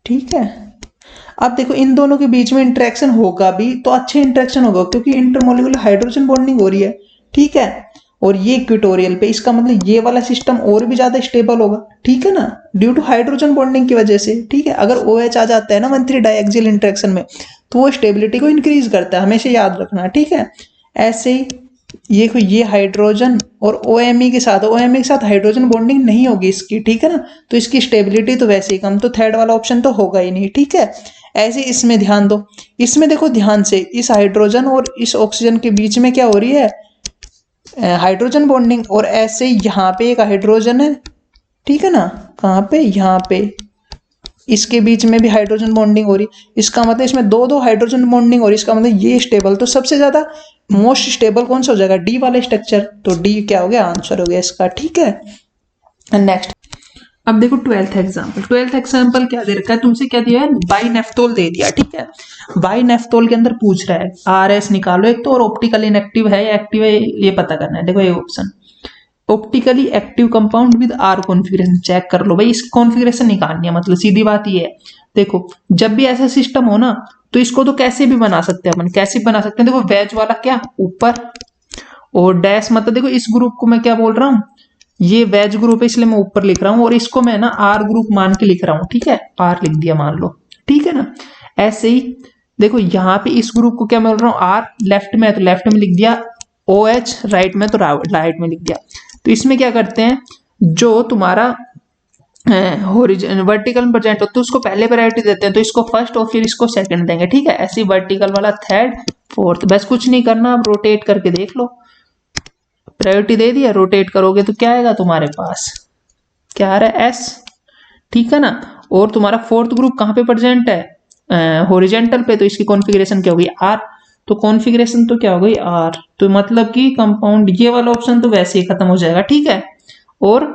ठीक है। अब देखो इन दोनों के बीच में इंटरेक्शन होगा भी तो अच्छे इंटरेक्शन होगा, क्योंकि इंटरमोलिकुलर हाइड्रोजन बॉन्डिंग हो रही है, ठीक है। और ये इक्वेटोरियल पे, इसका मतलब ये वाला सिस्टम और भी ज्यादा स्टेबल होगा, ठीक है ना, ड्यू टू हाइड्रोजन बॉन्डिंग की वजह से, ठीक है। अगर OH आ जाता है ना 1,3 डाइएक्सियल इंटरेक्शन में, तो वो स्टेबिलिटी को इंक्रीज करता है, हमेशा याद रखना, ठीक है। ऐसे ही ये हाइड्रोजन और OMe के साथ, OMe के साथ हाइड्रोजन बॉन्डिंग नहीं होगी इसकी, ठीक है ना, तो इसकी स्टेबिलिटी तो वैसे ही कम, तो थर्ड वाला ऑप्शन तो होगा ही नहीं, ठीक है। ऐसे इसमें ध्यान दो, इसमें देखो ध्यान से, इस हाइड्रोजन और इस ऑक्सीजन के बीच में क्या हो रही है, हाइड्रोजन बॉन्डिंग, और ऐसे यहाँ पे एक हाइड्रोजन है, ठीक है ना, कहाँ पे, यहाँ पे, इसके बीच में भी हाइड्रोजन बॉन्डिंग हो रही, इसका मतलब इसमें दो दो हाइड्रोजन बॉन्डिंग हो रही, इसका मतलब ये स्टेबल, तो सबसे ज्यादा मोस्ट स्टेबल कौन सा हो जाएगा, डी वाला स्ट्रक्चर, तो डी क्या हो गया, आंसर हो गया इसका, ठीक है। नेक्स्ट अब देखो 12th एग्जाम्पल, 12th एग्जाम्पल क्या दे रखा है तुमसे, क्या दिया है, बाइनेफ्थोल दे दिया, ठीक है। बाइनेफ्थोल के अंदर पूछ रहा है RS निकालो एक तो, और ऑप्टिकली इनएक्टिव है या एक्टिव है ये पता करना है। देखो ये option, optically active compound with R configuration, check कर लो भाई, इस कॉन्फिगरेशन निकालनी है, मतलब सीधी बात ये है। देखो जब भी ऐसा सिस्टम हो ना, तो इसको तो कैसे भी बना सकते हैं अपन, कैसे बना सकते हैं, देखो वेज वाला क्या ऊपर, और डैश, मतलब देखो इस ग्रुप को मैं क्या बोल रहा हूँ, ये वेज ग्रुप है इसलिए मैं ऊपर लिख रहा हूं, और इसको मैं ना R ग्रुप मान के लिख रहा हूं, ठीक है, R लिख दिया मान लो, ठीक है ना। ऐसे ही देखो यहाँ पे इस ग्रुप को क्या बोल रहा हूँ, R लेफ्ट में है तो लेफ्ट में लिख दिया, OH राइट में तो राइट में लिख दिया। तो इसमें क्या करते हैं, जो तुम्हारा वर्टिकल में प्रेजेंट होता है उसको पहले प्रायोरिटी देते हैं, तो इसको फर्स्ट और फिर इसको सेकंड देंगे, ठीक है। ऐसे वर्टिकल वाला थर्ड फोर्थ, बस कुछ नहीं करना, आप रोटेट करके देख लो, प्रायोरिटी दे दिया, रोटेट करोगे तो क्या आएगा तुम्हारे पास, क्या आ रहा है, S, ठीक है ना। और तुम्हारा फोर्थ ग्रुप कहाँ पे प्रेजेंट है, हॉरिजॉन्टल पे, तो इसकी कॉन्फ़िगरेशन क्या होगी, R, तो कॉन्फ़िगरेशन तो क्या हो गई R, तो मतलब कि कंपाउंड ये वाला ऑप्शन तो वैसे ही खत्म हो जाएगा, ठीक है। और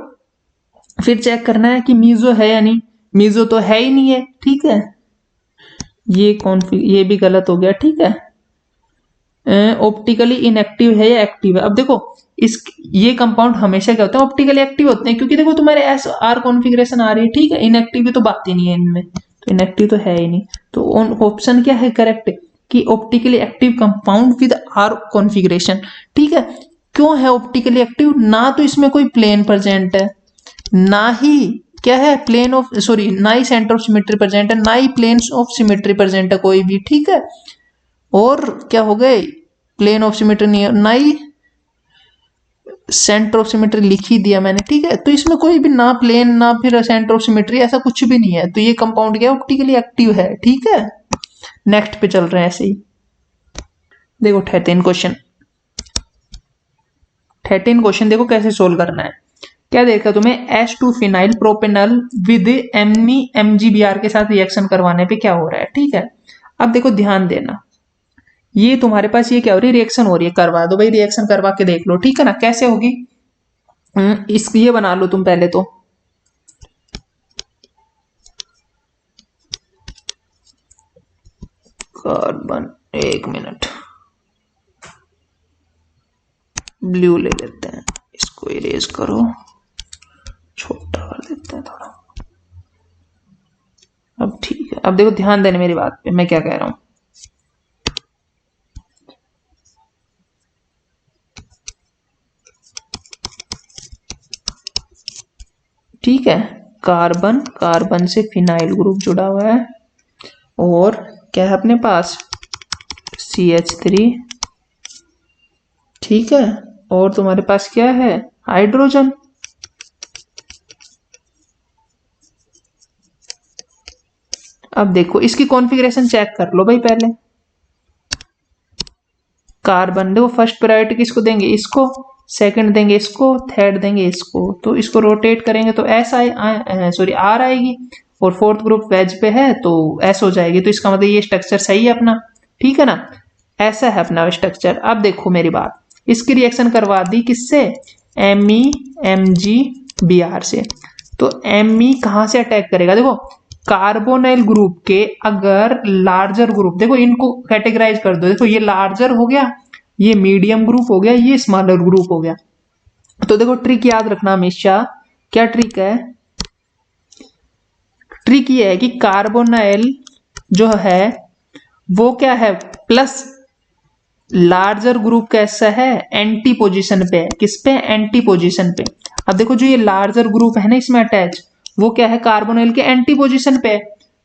फिर चेक करना है कि मीजो है या नहीं, मीजो तो है ही नहीं है, ठीक है, ये भी गलत हो गया, ठीक है। ऑप्टिकली इनएक्टिव है या एक्टिव है, अब देखो इस ये कंपाउंड हमेशा क्या होता है, ऑप्टिकली एक्टिव होते हैं, क्योंकि देखो तुम्हारे SR कॉन्फ़िगरेशन आ रही है, ठीक है। इनएक्टिव की तो बात ही नहीं है इनमें, तो इनएक्टिव तो है ही नहीं, तो ऑप्शन क्या है करेक्ट, कि optically active compound with R configuration, ठीक है। क्यों है ऑप्टिकली एक्टिव, ना तो इसमें कोई प्लेन प्रेजेंट है, ना ही क्या है प्लेन ऑफ सॉरी, ना ही सेंटर ऑफ सिमेट्री प्रेजेंट है, ना ही प्लेन्स ऑफ सिमेट्री प्रेजेंट है कोई भी, ठीक है। और क्या हो गए, प्लेन ऑफ सिमेट्री नहीं है, ना ही सेंटर ऑफ सिमेट्री लिख ही दिया मैंने, ठीक है। तो इसमें कोई भी ना प्लेन ना फिर सेंटर ऑफ सिमेट्री ऐसा कुछ भी नहीं है, तो ये कंपाउंड क्या ऑप्टिकली एक्टिव है, ठीक है। नेक्स्ट पे चल रहे हैं ऐसे ही। देखो 13 क्वेश्चन, 13 क्वेश्चन देखो कैसे सोल्व करना है। क्या देखा तुम्हें, H2 phenyl propanal with MgBr के साथ रिएक्शन करवाने पे क्या हो रहा है, ठीक है। अब देखो ध्यान देना, ये तुम्हारे पास ये क्या हो रही है, रिएक्शन हो रही है, करवा दो भाई, रिएक्शन करवा के देख लो, ठीक है ना। कैसे होगी, इस ये बना लो तुम पहले तो, कार्बन, एक मिनट ब्लू ले लेते हैं, इसको इरेज करो, छोटा कर देते हैं थोड़ा। अब ठीक है, अब देखो ध्यान देने मेरी बात पे, मैं क्या कह रहा हूं। ठीक है, कार्बन, कार्बन से फिनाइल ग्रुप जुड़ा हुआ है, और क्या है अपने पास CH3, ठीक है। और तुम्हारे पास क्या है, हाइड्रोजन। अब देखो इसकी कॉन्फ़िगरेशन चेक कर लो भाई पहले। कार्बन देखो फर्स्ट प्रायोरिटी किसको देंगे, इसको, सेकंड देंगे इसको, थर्ड देंगे इसको। तो इसको रोटेट करेंगे तो एस सॉरी आर आएगी, और फोर्थ ग्रुप वेज पे है तो एस हो जाएगी। तो इसका मतलब ये स्ट्रक्चर सही है अपना, ठीक है ना। ऐसा है अपना स्ट्रक्चर। अब देखो मेरी बात, इसकी रिएक्शन करवा दी किससे, MeMgBr से। तो Me कहां से अटैक करेगा, देखो कार्बोनाइल ग्रुप के अगर लार्जर ग्रुप, देखो इनको कैटेगराइज कर दो, देखो ये लार्जर हो गया, ये मीडियम ग्रुप हो गया, ये स्मॉलर ग्रुप हो गया। तो देखो ट्रिक याद रखना हमेशा, क्या ट्रिक है, ट्रिक ये है कि कार्बोनाइल जो है वो क्या है, प्लस लार्जर ग्रुप कैसा है, एंटी पोजीशन पे है, किस पे, एंटी पोजीशन पे। अब देखो जो ये लार्जर ग्रुप है ना इसमें अटैच, वो क्या है, कार्बोनाइल के एंटी पोजीशन पे है।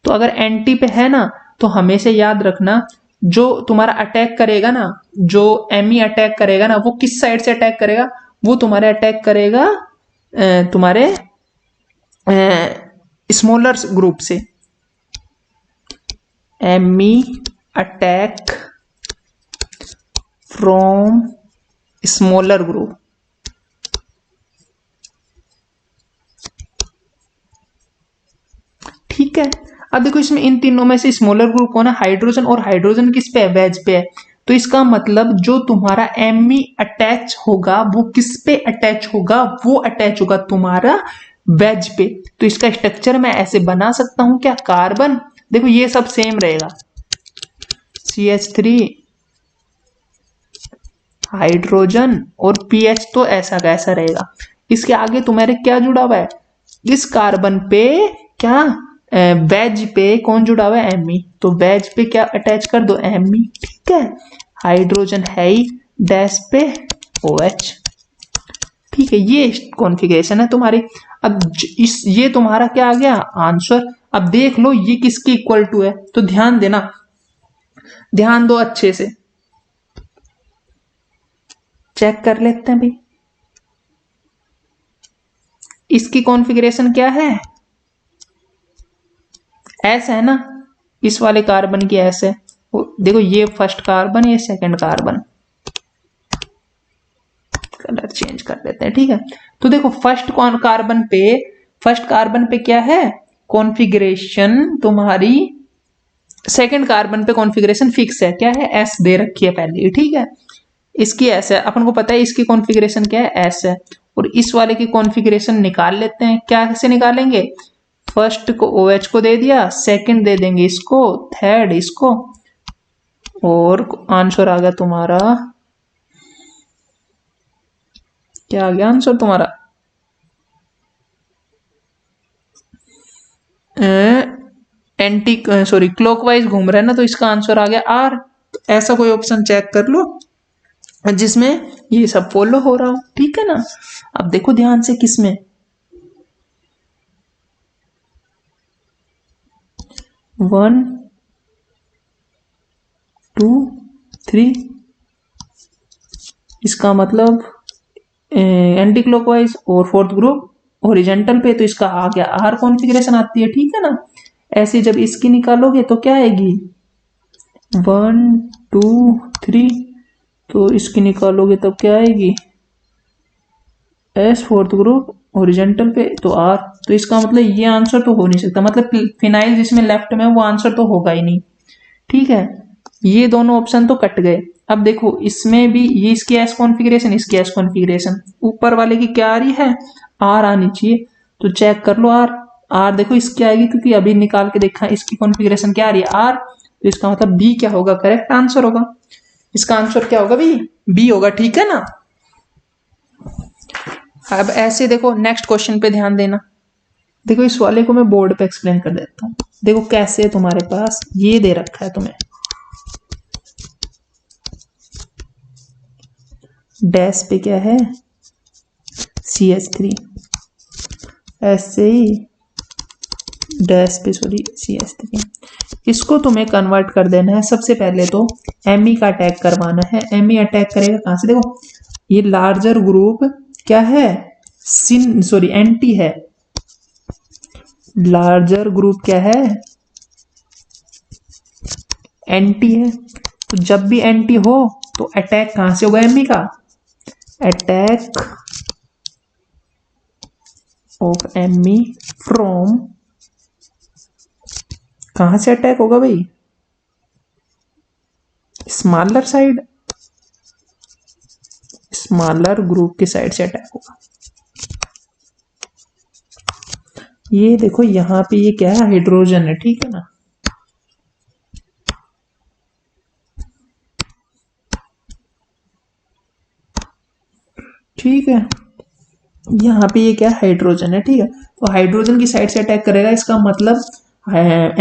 तो अगर एंटी पे है ना, तो हमेशा याद रखना जो तुम्हारा अटैक करेगा ना, जो एमी अटैक करेगा ना, वो किस साइड से अटैक करेगा, वो तुम्हारे अटैक करेगा तुम्हारे स्मॉलर ग्रुप से। एमी अटैक फ्रॉम स्मॉलर ग्रुप, ठीक है। अब देखो इसमें इन तीनों में से स्मॉलर ग्रुप होना हाइड्रोजन, और हाइड्रोजन किस पे है, वेज पे है। तो इसका मतलब जो तुम्हारा एमी अटैच होगा वो किस पे अटैच होगा, वो अटैच होगा तुम्हारा वेज पे। तो इसका स्ट्रक्चर मैं ऐसे बना सकता हूं क्या, कार्बन, देखो ये सब सेम रहेगा, CH3 हाइड्रोजन और पीएच तो ऐसा कैसा रहेगा। इसके आगे तुम्हारे क्या जुड़ा हुआ है, इस कार्बन पे क्या, वेज पे कौन जुड़ा हुआ है, एमी। तो वेज पे क्या अटैच कर दो, एमी, ठीक है। हाइड्रोजन है ही डैश पे OH, ठीक है। ये कॉन्फ़िगरेशन है तुम्हारी। अब इस ये तुम्हारा क्या आ गया आंसर। अब देख लो ये किसके इक्वल टू है, तो ध्यान देना, ध्यान दो अच्छे से, चेक कर लेते हैं भाई। इसकी कॉन्फ़िगरेशन क्या है, एस है ना, इस वाले कार्बन की एस है। देखो ये फर्स्ट कार्बन, ये सेकंड कार्बन, कलर चेंज कर देते हैं, ठीक है। तो देखो फर्स्ट कार्बन पे क्या है कॉन्फ़िगरेशन तुम्हारी, सेकंड कार्बन पे कॉन्फ़िगरेशन फिक्स है, क्या है, एस दे रखी है पहले, ठीक है। इसकी एस है, अपन को पता है इसकी कॉन्फ़िगरेशन क्या है, एस है। और इस वाले की कॉन्फ़िगरेशन निकाल लेते हैं, क्या कैसे निकालेंगे, फर्स्ट को OH को दे दिया, सेकंड दे देंगे इसको, थर्ड इसको, और आंसर आ गया तुम्हारा, क्या आ गया आंसर तुम्हारा, एंटी सॉरी क्लॉकवाइज घूम रहा है ना, तो इसका आंसर आ गया R। ऐसा कोई ऑप्शन चेक कर लो जिसमें ये सब फॉलो हो रहा हो, ठीक है ना। अब देखो ध्यान से किसमें, 1 2 3, इसका मतलब एंटी क्लॉकवाइज और फोर्थ ग्रुप हॉरिजॉन्टल पे, तो इसका आ गया आर कॉन्फ़िगरेशन आती है, ठीक है ना। ऐसे जब इसकी निकालोगे तो क्या आएगी 1 2 3, तो इसकी निकालोगे तब क्या आएगी एस फोर्थ ग्रुप हॉरिजॉन्टल पे तो आर, तो इसका मतलब ये आंसर तो हो नहीं सकता, मतलब फिनाइल जिसमें लेफ्ट में वो आंसर तो होगा ही नहीं, ठीक है। ये दोनों ऑप्शन तो कट गए। अब देखो इसमें भी ये इसकी एस कॉन्फ़िगरेशन, इसकी एस कॉन्फ़िगरेशन, ऊपर वाले की क्या आ रही है आर आनी चाहिए, तो चेक कर लो आर। आर देखो इसकी आएगी क्योंकि अभी निकाल के देखा इसकी कॉन्फ़िगरेशन क्या आ रही है आर, तो इसका मतलब बी क्या होगा, करेक्ट आंसर होगा। इसका आंसर क्या होगा भाई बी होगा, ठीक है ना। अब ऐसे देखो नेक्स्ट क्वेश्चन पे ध्यान देना। देखो इस वाले को मैं बोर्ड पे एक्सप्लेन कर देता हूँ। देखो कैसे तुम्हारे पास ये दे रखा है तुम्हें, डैश पे क्या है CH3, ऐसे ही डैश पे सॉरी CH3, इसको तुम्हें कन्वर्ट कर देना है। सबसे पहले तो Me का अटैक करवाना है। Me अटैक करेगा कहां से, देखो ये लार्जर ग्रुप क्या है सिन सॉरी एंटी है, लार्जर ग्रुप क्या है एंटी है, तो जब भी एंटी हो तो अटैक कहां से होगा Me का, अटैक ऑफ Me फ्रॉम, कहां से अटैक होगा भाई स्मॉलर साइड, स्मॉलर ग्रुप की साइड से अटैक होगा। ये देखो यहां पे ये क्या है हाइड्रोजन है, ठीक है ना। ठीक है यहाँ पे ये क्या हाइड्रोजन है, ठीक है, तो हाइड्रोजन की साइड से अटैक करेगा, इसका मतलब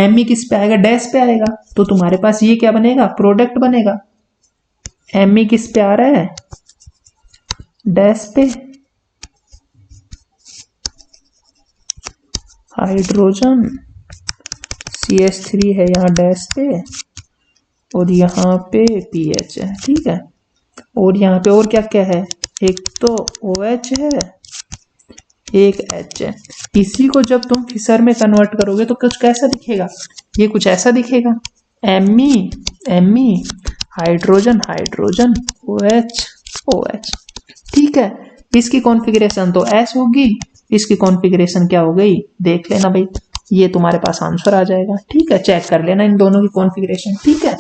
Me किस पे आएगा डैश पे आएगा, तो तुम्हारे पास ये क्या बनेगा प्रोडक्ट बनेगा। Me किस पे आ रहा है डैश पे, हाइड्रोजन CH3 है यहाँ डैश पे, और यहाँ पे PH है, ठीक है, और यहाँ पे और क्या क्या है, एक तो OH है एक H है। इसी को जब तुम फिशर में कन्वर्ट करोगे तो कुछ कैसा दिखेगा, ये कुछ ऐसा दिखेगा Me hydrogen hydrogen OH OH, ठीक है। इसकी कॉन्फ़िगरेशन तो S होगी, इसकी कॉन्फ़िगरेशन क्या हो गई देख लेना भाई, ये तुम्हारे पास आंसर आ जाएगा, ठीक है। चेक कर लेना इन दोनों की कॉन्फ़िगरेशन, ठीक है,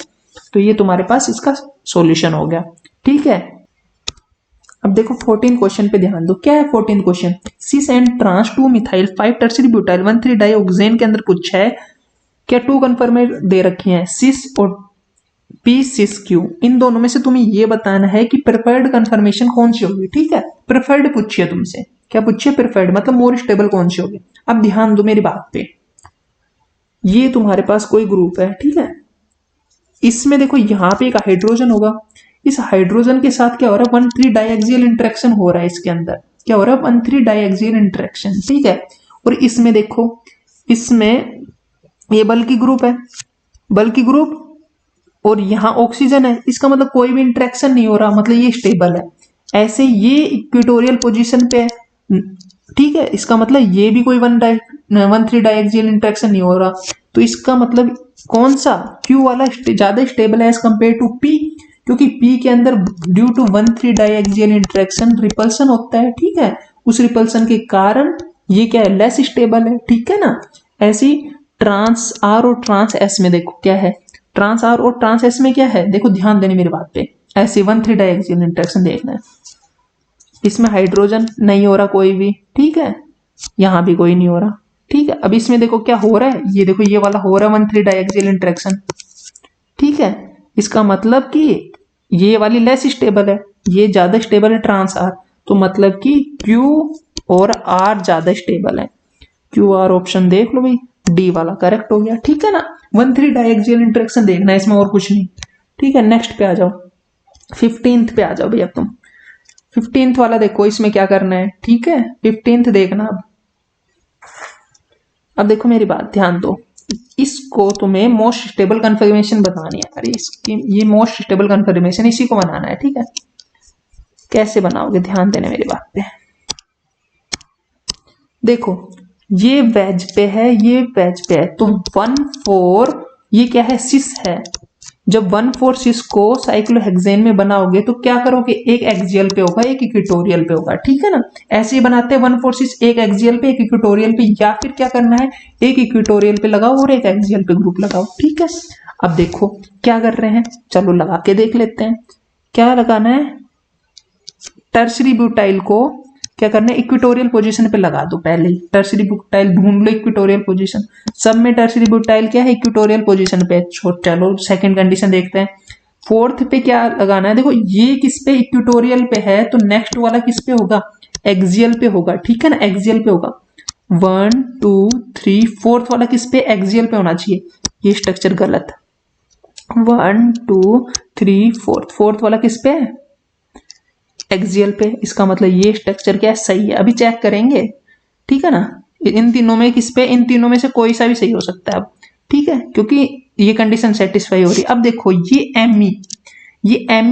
तो ये तुम्हारे पास इसका सॉल्यूशन हो गया, ठीक है। अब देखो 14 क्वेश्चन पे ध्यान दो, क्या है 14 question, cis and trans 2 methyl 5 tertiary butyl 1 3 dioxane के अंदर पूछा है क्या 2 कन्फर्मेट दे रखी हैं सिस और पी सिस क्यू, इन दोनों में से तुम्हें ये बताना है कि प्रेफर्ड कन्फर्मेशन कौन सी होगी, ठीक है। प्रेफर्ड पूछिए तुमसे, क्या पूछिए प्रेफर्ड मतलब मोर स्टेबल कौन सी होगी। अब ध्यान दो मेरी बात पे, ये तुम्हारे पास कोई ग्रुप है, ठीक है, इसमें देखो यहाँ पे एक हाइड्रोजन होगा, इस हाइड्रोजन के साथ क्या हो रहा है 1,3 डाइएक्सियल इंटरेक्शन हो रहा है, इसके अंदर क्या हो रहा है 1,3 डाइएक्सियल इंटरेक्शन, ठीक है। और इसमें देखो इसमें ये बल्कि ग्रुप है, बल्कि ग्रुप, और यहाँ ऑक्सीजन है, इसका मतलब कोई भी इंटरेक्शन नहीं हो रहा, मतलब ये स्टेबल है। ऐसे ये इक्वेटोरियल पोजीशन पे है, ठीक है, इसका मतलब ये भी कोई 1,3 डाइएक्सियल इंटरेक्शन नहीं हो रहा, तो इसका मतलब कौन सा क्यू वाला ज्यादा स्टेबल है एज कंपेयर टू पी, क्योंकि पी के अंदर ड्यू टू 1,3 डाइएक्सियल इंटरेक्शन रिपल्सन होता है, ठीक है, उस रिपल्सन के कारण ये क्या है लेस स्टेबल है, ठीक है ना। ऐसी ट्रांस आर और ट्रांस एस में देखो क्या है, ट्रांस आर और ट्रांस एस में क्या है, देखो ध्यान देने मेरी बात पे, ऐसे 1,3 डाइएक्सियल इंटरेक्शन देखना है, इसमें हाइड्रोजन नहीं हो रहा कोई भी, ठीक है, यहां भी कोई नहीं हो रहा, ठीक है। अब इसमें देखो क्या हो रहा है, ये देखो ये वाला हो रहा है 1,3 डाइएक्सियल इंटरेक्शन, ठीक है, इसका मतलब कि ये वाली लेस स्टेबल है, ये ज्यादा स्टेबल है ट्रांस आर, तो मतलब कि क्यू और आर ज्यादा स्टेबल है, क्यू आर ऑप्शन देख लो भाई, डी वाला करेक्ट हो गया, ठीक है ना। 1,3 डाइएक्सियल इंटरेक्शन देखना है इसमें और कुछ नहीं, ठीक है। नेक्स्ट पे आ जाओ, 15th पे आ जाओ भैया तुम, 15th वाला देखो इसमें क्या करना है, ठीक है, 15th देखना। अब देखो मेरी बात ध्यान दो, इसको तुम्हें मोस्ट स्टेबल कन्फर्मेशन बतानी है, अरे इसकी ये मोस्ट स्टेबल कन्फर्मेशन इसी को बनाना है, ठीक है। कैसे बनाओगे, ध्यान देना मेरी बात पे। देखो ये वेज पे है, ये वेज पे है, तो 1,4 ये क्या है, सिस है। जब 1,4 सिस को साइक्लोहेक्सेन में बनाओगे तो क्या करोगे, एक एक्सियल पे होगा एक इक्वेटोरियल पे होगा, ठीक है ना। ऐसे ही बनाते हैं 1,4 सिस, एक एक्सियल पे एक इक्वेटोरियल पे, या फिर क्या करना है, एक इक्वेटोरियल पे लगाओ और एक एक्सियल पे ग्रुप लगाओ, ठीक है। अब देखो क्या कर रहे हैं, चलो लगा के देख लेते हैं। क्या लगाना है, टर्सरी ब्यूटाइल को क्या करना है, इक्वेटोरियल पोजीशन पे लगा दो। पहले ही टर्सरी ब्यूटाइल ढूंढ लो, इक्वेटोरियल पोजीशन, सब में टर्सरी ब्यूटाइल क्या है, इक्वेटोरियल पोजीशन पे। चलो सेकंड कंडीशन देखते हैं। फोर्थ पे क्या लगाना है, देखो ये किस पे, इक्वेटोरियल पे है, तो नेक्स्ट वाला किस पे होगा, एक्सियल पे होगा, ठीक है ना, एक्सियल पे होगा। 1 2 3 फोर्थ वाला किस पे, एक्सियल पे होना चाहिए, ये स्ट्रक्चर गलत। 1 2 3 फोर्थ वाला किस पे है, एक्सियल पे, इसका मतलब ये स्ट्रक्चर क्या है, सही है। अभी चेक करेंगे, ठीक है ना, इन तीनों में किस पे, इन तीनों में से कोई सा भी सही हो सकता है अब, ठीक है, क्योंकि ये कंडीशन सेटिस्फाई हो रही है। अब देखो ये एमी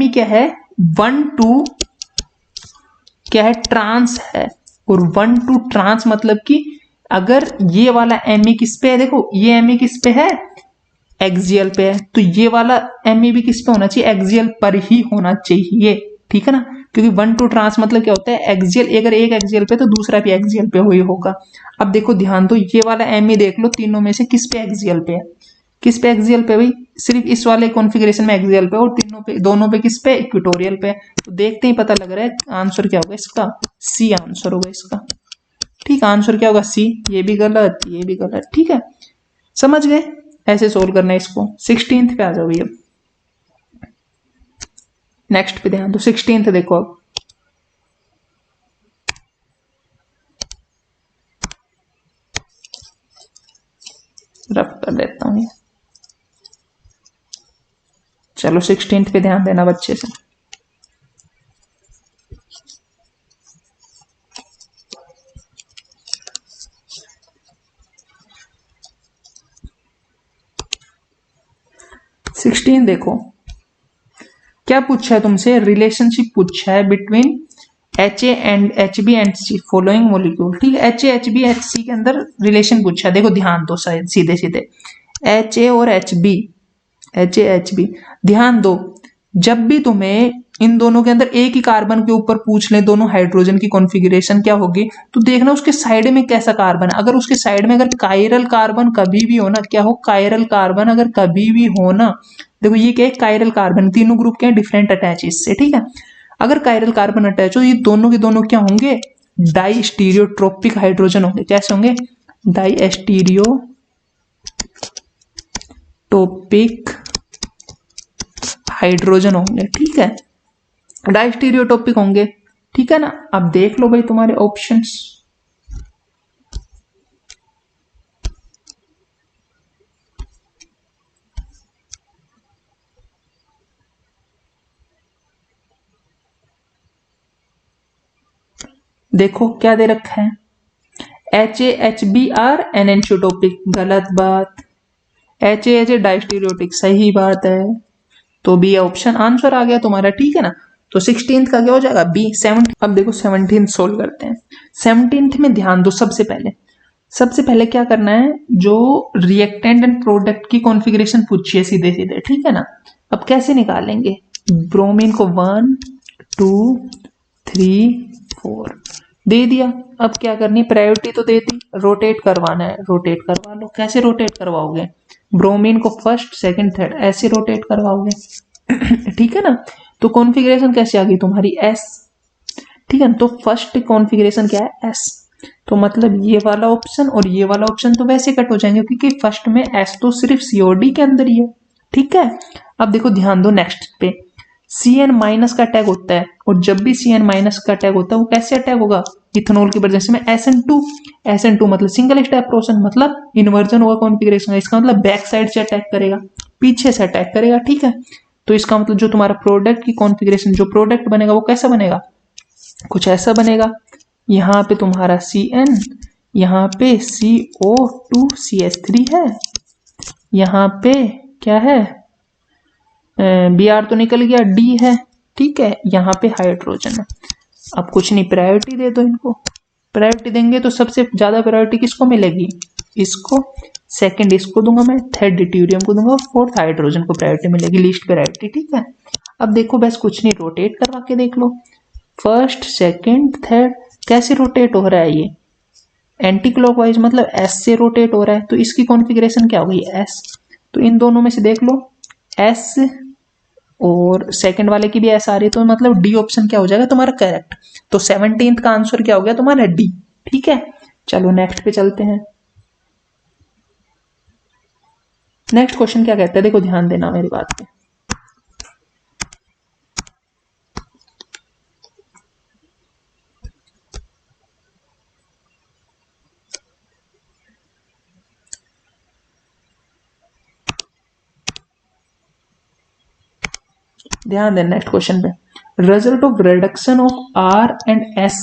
क्या है, 1 2 क्या है, ट्रांस है, और 1 2 ट्रांस मतलब कि अगर ये वाला एमी किस पे है, देखो ये एमी किस पे है, एक्सियल पे है, तो ये वाला एमी भी किस पे होना चाहिए, एक्सियल पर ही होना चाहिए, ठीक है ना, क्योंकि 1 2 ट्रांस मतलब क्या होता है, एक्सियल, अगर एक एक्सियल पे तो दूसरा भी एक्सियल पे ही होगा। अब देखो ध्यान दो, ये वाला एमी देख लो, तीनों में से किस पे एक्सियल पे है, किस पे एक्सियल पे, भाई सिर्फ इस वाले कॉन्फ़िगरेशन में एक्सियल पे, और तीनों पे, दोनों पे किस पे, इक्वेटोरियल पे। तो देखते ही पता लग रहा है आंसर क्या होगा इसका, सी आंसर होगा इसका, ठीक, आंसर क्या होगा, सी। ये भी गलत, ये भी गलत, ठीक है, समझ गए, ऐसे सोल्व करना है इसको। 16th पे आ जाओ, ये नेक्स्ट पे ध्यान दो, 16th देखो अब, रफ कर देता हूं ये, चलो 16th पे ध्यान देना बच्चे से। सिक्सटीन देखो क्या पूछा है तुमसे, रिलेशनशिप पूछा है between H A and H B and C following molecule, ठीक है, H A H B H C के अंदर रिलेशन पूछा है। देखो ध्यान दो सीधे सीधे, एच ए और H B, H A H B, ध्यान दो, जब भी तुम्हें इन दोनों के अंदर एक ही कार्बन के ऊपर पूछ ले दोनों हाइड्रोजन की कॉन्फ़िगरेशन क्या होगी, तो देखना उसके साइड में कैसा कार्बन है। अगर उसके साइड में अगर कायरल कार्बन कभी भी हो ना, क्या हो, कायरल कार्बन अगर कभी भी हो ना, देखो ये क्या है, कायरल कार्बन, तीनों ग्रुप के डिफरेंट अटैच इससे, ठीक है, अगर कायरल कार्बन अटैच हो, ये दोनों के दोनों क्या होंगे, डाई स्टीरियोट्रोपिक हाइड्रोजन होंगे। कैसे होंगे, डाई स्टीरियोटोपिक हाइड्रोजन होंगे, ठीक है, डाई स्टीरियोटोपिक होंगे, ठीक है ना। अब देख लो भाई तुम्हारे ऑप्शंस, देखो क्या दे रखा है, H A H B are enantiotopic, गलत बात, एच ए डाइस्टीरियोटिक, सही बात है। तो बी ऑप्शन आंसर आ गया तुम्हारा, ठीक है ना। तो 16th का क्या हो जाएगा, बी। 17, अब देखो 17th सोल्व करते हैं। 17th में ध्यान दो, सबसे पहले क्या करना है, जो रिएक्टेंट एंड प्रोडक्ट की कॉन्फ़िगरेशन पूछी है सीधे सीधे, ठीक है ना। अब कैसे निकालेंगे, ब्रोमीन को 1 2 3 4 दे दिया। अब क्या करनी है, प्रायोरिटी तो दे दी, रोटेट करवाना है, रोटेट करवा लो। कैसे रोटेट करवाओगे, ब्रोमीन को फर्स्ट सेकंड थर्ड ऐसे रोटेट करवाओगे ठीक है ना। तो कॉन्फ़िगरेशन कैसे आ गई तुम्हारी, एस, ठीक है ना। तो फर्स्ट कॉन्फ़िगरेशन क्या है, एस, तो मतलब ये वाला ऑप्शन और ये वाला ऑप्शन तो वैसे कट हो जाएंगे, क्योंकि फर्स्ट में एस तो सिर्फ सीओडी के अंदर ही है, ठीक है। अब देखो ध्यान दो नेक्स्ट पे, Cn माइनस का अटैक होता है, और जब भी Cn माइनस का अटैक होता है वो कैसे अटैक होगा, इथेनॉल की वजह में SN2 मतलब सिंगल स्टेप प्रोसेस, मतलब इन्वर्जन होगा कॉन्फ़िगरेशन, इसका मतलब बैक साइड से अटैक करेगा, पीछे से अटैक करेगा, ठीक है। तो इसका मतलब जो तुम्हारा प्रोडक्ट की कॉन्फ़िगरेशन, जो प्रोडक्ट बनेगा वो कैसा बनेगा, कुछ ऐसा बनेगा। यहाँ पे तुम्हारा Cn, यहाँ पे CO2CH3 है, यहाँ पे क्या है, Br तो निकल गया, D है, ठीक है, यहाँ पे हाइड्रोजन है। अब कुछ नहीं, प्रायोरिटी दे दो इनको। प्रायोरिटी देंगे तो सबसे ज्यादा प्रायोरिटी किसको मिलेगी, इसको, सेकंड इसको दूंगा मैं, थर्ड ड्यूटेरियम को दूंगा, फोर्थ हाइड्रोजन को प्रायोरिटी मिलेगी, लीस्ट प्रायोरिटी। ठीक है, अब देखो बस कुछ नहीं, रोटेट करवा के देख लो, फर्स्ट सेकंड थर्ड, कैसे रोटेट हो रहा है ये, एंटी क्लॉकवाइज, मतलब एस से रोटेट हो रहा है। तो इसकी कॉन्फ़िगरेशन क्या होगी, एस। तो इन दोनों में से देख लो, एस और सेकंड वाले की भी एस आ रही है, तो मतलब डी ऑप्शन क्या हो जाएगा तुम्हारा करेक्ट। तो 17th का आंसर क्या हो गया तुम्हारा, डी। ठीक है, चलो नेक्स्ट पे चलते हैं। नेक्स्ट क्वेश्चन क्या कहता है, देखो ध्यान देना मेरी बात पे। ध्यान देना नेक्स्ट क्वेश्चन पे, result of reduction of R and S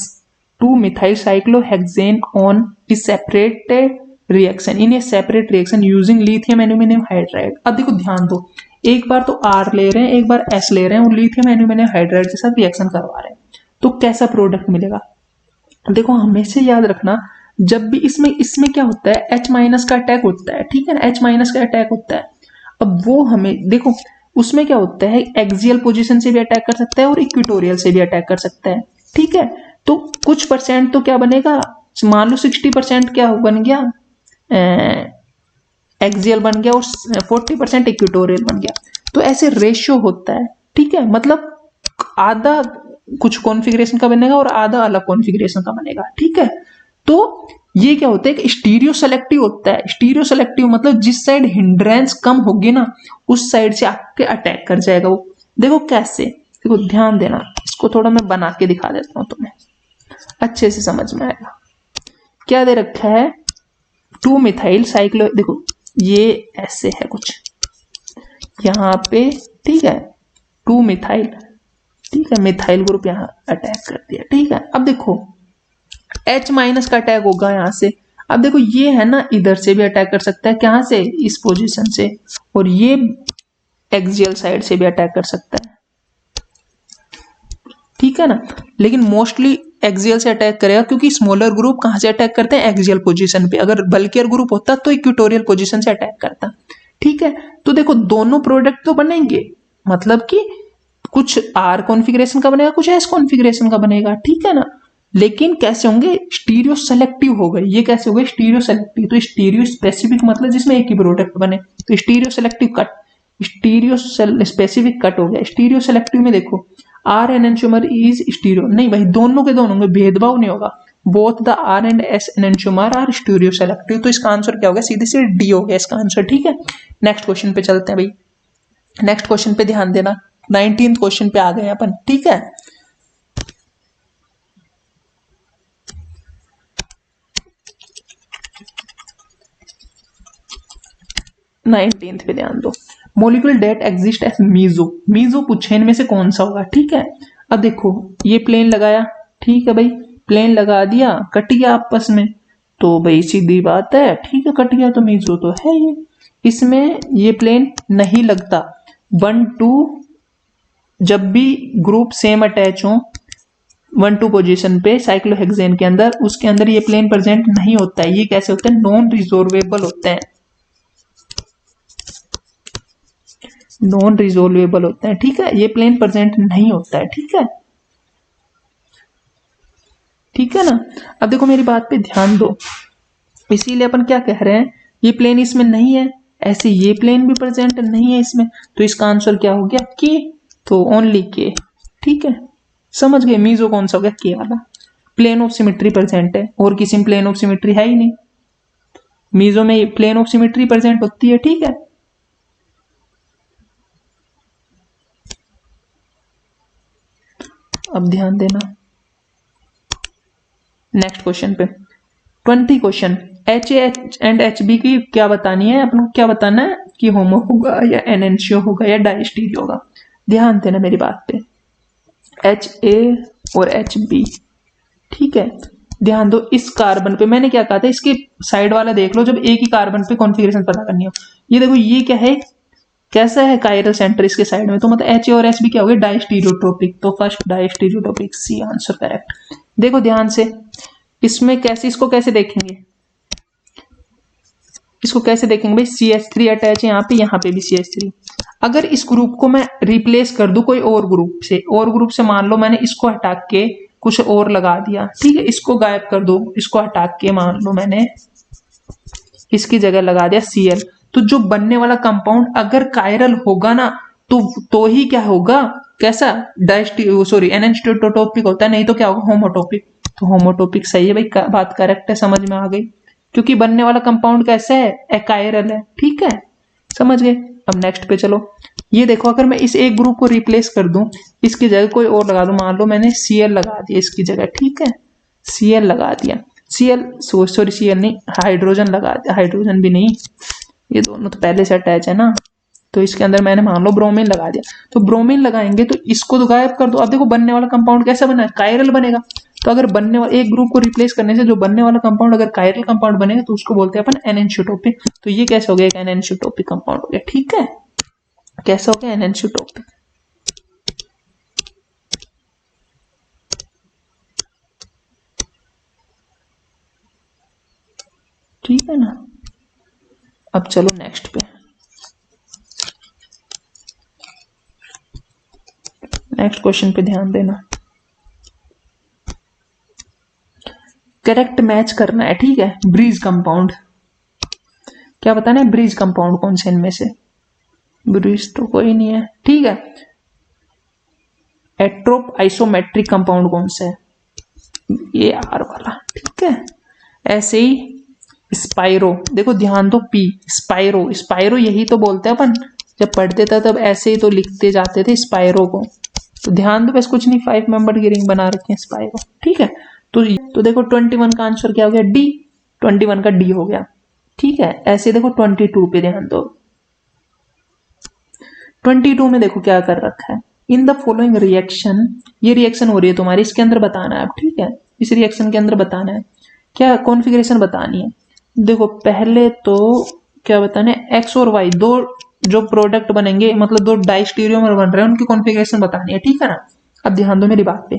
two methyl cyclohexane on a separated reaction in a separate reaction using lithium aluminium hydride. अब देखो ध्यान दो, एक बार तो आर ले रहे हैं, एक बार एस ले रहे हैं और लिथियम एल्यूमिनियम हाइड्राइड के साथ रिएक्शन करवा रहे हैं, तो कैसा प्रोडक्ट मिलेगा। देखो हमेशा याद रखना, जब भी इसमें क्या होता है, H माइनस का अटैक होता है। ठीक है ना, H माइनस का अटैक होता है। अब वो हमें देखो, उसमें क्या होता है, एक्सियल पोजीशन से भी अटैक कर सकता है और इक्वेटोरियल से भी अटैक कर सकता है। ठीक है, तो कुछ परसेंट तो क्या बनेगा, मान लो 60% क्या बन गया, एक्सियल बन गया और 40% इक्वेटोरियल बन गया। तो ऐसे रेशियो होता है। ठीक है, मतलब आधा कुछ कॉन्फ़िगरेशन का बनेगा और आधा अलग कॉन्फ़िगरेशन का बनेगा। ठीक है, तो ये क्या होता है कि स्टीरियो सेलेक्टिव होता है। स्टीरियो सेलेक्टिव मतलब जिस साइड हिंड्रेंस कम होगी ना, उस साइड से आके अटैक कर जाएगा वो। देखो कैसे, देखो ध्यान देना, इसको थोड़ा मैं बना के दिखा देता हूं, तुम्हें अच्छे से समझ में आएगा। क्या दे रखा है, 2 मिथाइल साइक्लो, देखो ये ऐसे है कुछ यहाँ पे। ठीक है, 2 मिथाइल, ठीक है, मिथाइल ग्रुप यहाँ अटैक कर दिया। ठीक है, अब देखो H माइनस का अटैक होगा यहाँ से। अब देखो ये है ना, इधर से भी अटैक कर सकता है, कहाँ से, इस पोजीशन से, और ये एक्सियल साइड से भी अटैक कर सकता है। ठीक है ना, लेकिन मोस्टली एक्सियल से अटैक करेगा, क्योंकि स्मॉलर ग्रुप कहाँ से अटैक करते हैं, एक्सियल पोजीशन पे। अगर बल्कियर ग्रुप होता तो इक्वेटोरियल पोजीशन से अटैक करता। ठीक है, तो देखो दोनों प्रोडक्ट तो बनेंगे, मतलब कि कुछ आर कॉन्फ़िगरेशन का बनेगा, कुछ एस कॉन्फ़िगरेशन का बनेगा। ठीक है ना, लेकिन कैसे होंगे, स्टीरियो सेलेक्टिव हो गए। ये कैसे हो गए, स्टीरियो सेलेक्टिव। तो स्टीरियो स्पेसिफिक मतलब जिसमें एक ही प्रोडक्ट बने, तो stereo selective cut, stereo specific cut हो गया। स्टीरियो सेलेक्टिव में देखो, आर एनेंटियोमर इज स्टीरियो, नहीं भाई, दोनों के दोनों में भेदभाव नहीं होगा, both the R and S enantiomer are stereo selective. तो इसका आंसर क्या हो गया, सीधे से डी हो गया इसका आंसर। ठीक है, नेक्स्ट क्वेश्चन पे चलते हैं भाई। नेक्स्ट क्वेश्चन पे ध्यान देना, 19th क्वेश्चन पे आ गए अपन। ठीक है, नाइनटीन्थ पे ध्यान दो, molecular that exist as meso. Meso पूछे इनमें से कौन सा होगा। ठीक है, अब देखो ये प्लेन लगाया, ठीक है भाई, प्लेन लगा दिया, कट गया आपस में, तो भाई सीधी बात है, ठीक है, कट गया तो मीजो तो है ये। इसमें ये प्लेन नहीं लगता, 1 2, जब भी ग्रुप सेम अटैच हो 1 2 पोजीशन पे साइक्लोहेक्सेन के अंदर, उसके अंदर ये प्लेन प्रेजेंट नहीं होता है। ये कैसे होता है, नॉन रिजोल्वेबल होते हैं, नॉन रिजोल्वेबल होते हैं। ठीक है, ये प्लेन प्रेजेंट नहीं होता है। ठीक है, ठीक है ना। अब देखो मेरी बात पे ध्यान दो, इसीलिए अपन क्या कह रहे हैं, ये प्लेन इसमें नहीं है, ऐसे ये प्लेन भी प्रेजेंट नहीं है इसमें, तो इसका आंसर क्या हो गया, के। तो ओनली के। ठीक है, समझ गए, मीजो कौन सा हो गया, के वाला। प्लेन ऑफ सिमेट्री प्रेजेंट है, और किसी में प्लेन ऑफ सिमेट्री है ही नहीं, मीजो में प्लेन ऑफ सिमेट्री प्रेजेंट होती है। ठीक है, अब ध्यान देना नेक्स्ट क्वेश्चन पे, 20 question. H and H B की क्या बतानी है अपन को, क्या बताना है कि होमो होगा या एनेंशियो होगा या डाइस्टीरियो होगा। ध्यान देना मेरी बात पे, एच ए और एच बी। ठीक है, ध्यान दो, इस कार्बन पे मैंने क्या कहा था, इसके साइड वाला देख लो, जब एक ही कार्बन पे कॉन्फ़िगरेशन पता करनी हो। ये देखो, ये क्या है, कैसा है कायरल सेंटर इसके साइड में, तो मतलब एच और एस भी क्या हो गया डाइस्टीरियोट्रोपिक, तो फर्स्ट डाइस्टीरियोट्रोपिक, सी आंसर करेक्ट। देखो ध्यान से इसमें कैसे, इसको कैसे देखेंगे, इसको कैसे देखेंगे भाई, CH3 अटैच है यहाँ पे भी CH3। अगर इस ग्रुप को मैं रिप्लेस कर दूं कोई और ग्रुप से, और ग्रुप से मान लो मैंने इसको हटा के कुछ और लगा दिया, ठीक है, इसको गायब कर दो, इसको हटा के मान लो मैंने इसकी जगह लगा दिया Cl, तो जो बनने वाला कंपाउंड अगर कायरल होगा ना तो ही क्या होगा, कैसा सॉरी एनेंटियोटोपिक होता है, नहीं तो क्या होगा होमोटोपिक। तो होमोटोपिक सही है भाई, बात करेक्ट है, समझ में आ गई, क्योंकि बनने वाला कंपाउंड कैसा है एकायरल है, ठीक है, समझ गए। अब नेक्स्ट पे चलो, ये देखो अगर मैं इस एक ग्रुप को रिप्लेस कर दूं, इसकी जगह कोई और लगा दूं, मान लो मैंने Cl लगा दिया इसकी जगह, ठीक है, Cl लगा दिया, Cl सॉरी Cl नहीं, हाइड्रोजन लगा दिया, हाइड्रोजन भी नहीं, ये दोनों तो पहले से अटैच है ना, तो इसके अंदर मैंने मान लो ब्रोमीन लगा दिया, तो ब्रोमीन लगाएंगे तो इसको तो गायब कर दो। अब देखो बनने वाला कंपाउंड कैसा बना है, कायरल बनेगा। तो अगर बनने वाला एक ग्रुप को रिप्लेस करने से जो बनने वाला कंपाउंड अगर कायरल कंपाउंड बनेगा तो उसको बोलते हैं अपन एनेंटियोटोपिक। तो ये कैसा हो गया, एक एनेंटियोटोपिक कंपाउंड हो गया, ठीक है, कैसा हो गया एनेंटियोटोपिक। ठीक है ना। अब चलो नेक्स्ट पे, नेक्स्ट क्वेश्चन पे ध्यान देना, करेक्ट मैच करना है, ठीक है। ब्रीज कंपाउंड क्या बताना है, ब्रीज कंपाउंड कौन से इनमें से, ब्रीज तो कोई नहीं है, ठीक है। एट्रोप आइसोमेट्रिक कंपाउंड कौन सा है, ये आर वाला, ठीक है। ऐसे ही स्पाइरो, देखो ध्यान दो पी, स्पाइरो, स्पाइरो यही तो बोलते हैं अपन, जब पढ़ते थे तब ऐसे ही तो लिखते जाते थे स्पाइरो को, तो ध्यान दो, बस कुछ नहीं, 5 मेंबर की रिंग बना रखे हैं स्पाइरो, ठीक है। तो देखो 21 का आंसर क्या हो गया, डी, 21 का डी हो गया, ठीक है। ऐसे देखो 22 पे ध्यान दो, 22 में देखो क्या कर रखा है, इन द फॉलोइंग रिएक्शन, ये रिएक्शन हो रही है तुम्हारी, इसके अंदर बताना है अब, ठीक है, इस रिएक्शन के अंदर बताना है, क्या कॉन्फ़िगरेशन बतानी है। देखो पहले तो क्या बताना है, एक्स और वाई दो जो प्रोडक्ट बनेंगे, मतलब दो डाइस्टीरियोमर बन रहे हैं, उनकी कॉन्फ़िगरेशन बतानी है, ठीक है ना। अब ध्यान दो मेरी बात पे,